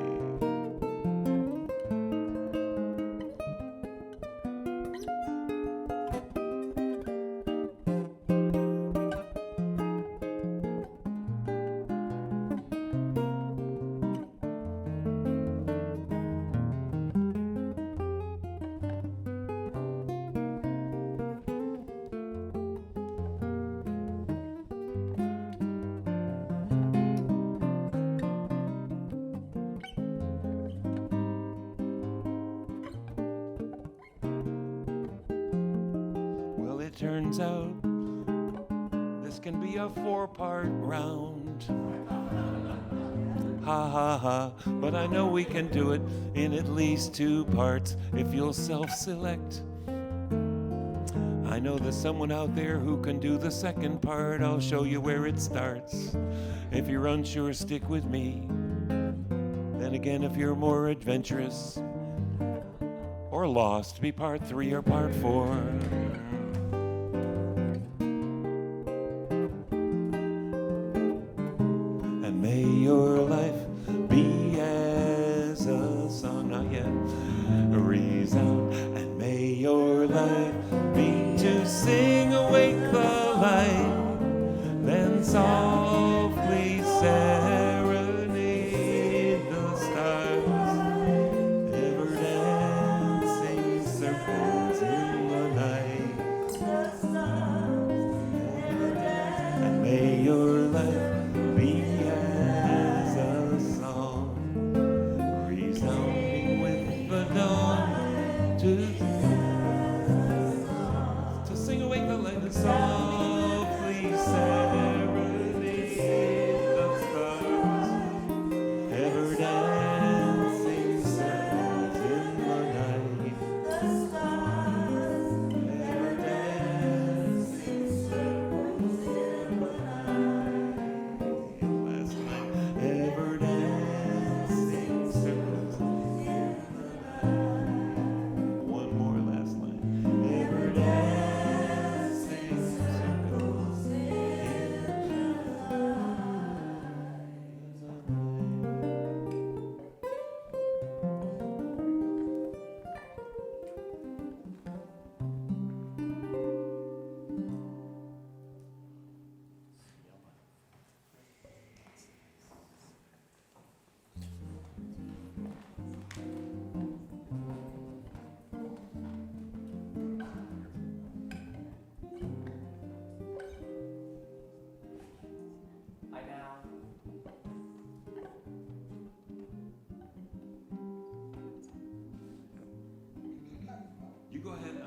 Turns out this can be a 4-part round. Ha ha ha, but I know we can do it in at least 2 parts if you'll self-select. I know there's someone out there who can do the second part. I'll show you where it starts. If you're unsure, stick with me. Then again, if you're more adventurous or lost, be part 3 or part 4. May your life be as a song, not yet, resound. And may your life be to sing awake the light,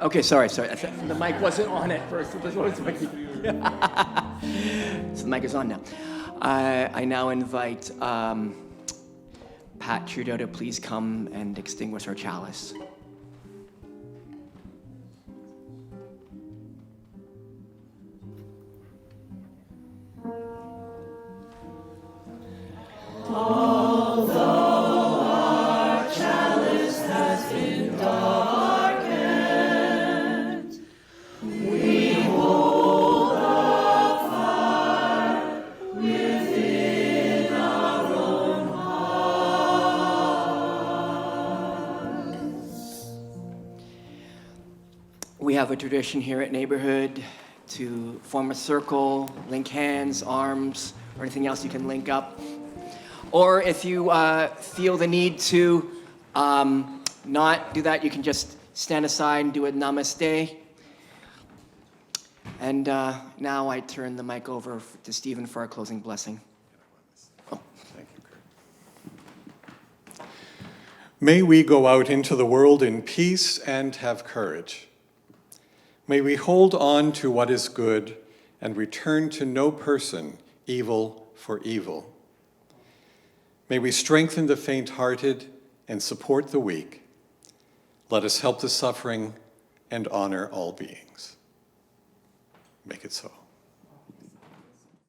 Okay, sorry. The mic wasn't on at first. So the mic is on now. I now invite Pat Trudeau to please come and extinguish our chalice. We have a tradition here at Neighborhood to form a circle, link hands, arms, or anything else you can link up. Or if you feel the need to not do that, you can just stand aside and do a namaste. And now I turn the mic over to Stephen for our closing blessing. Thank you, Kurt. May we go out into the world in peace and have courage. May we hold on to what is good and return to no person evil for evil. May we strengthen the faint-hearted and support the weak. Let us help the suffering and honor all beings. Make it so.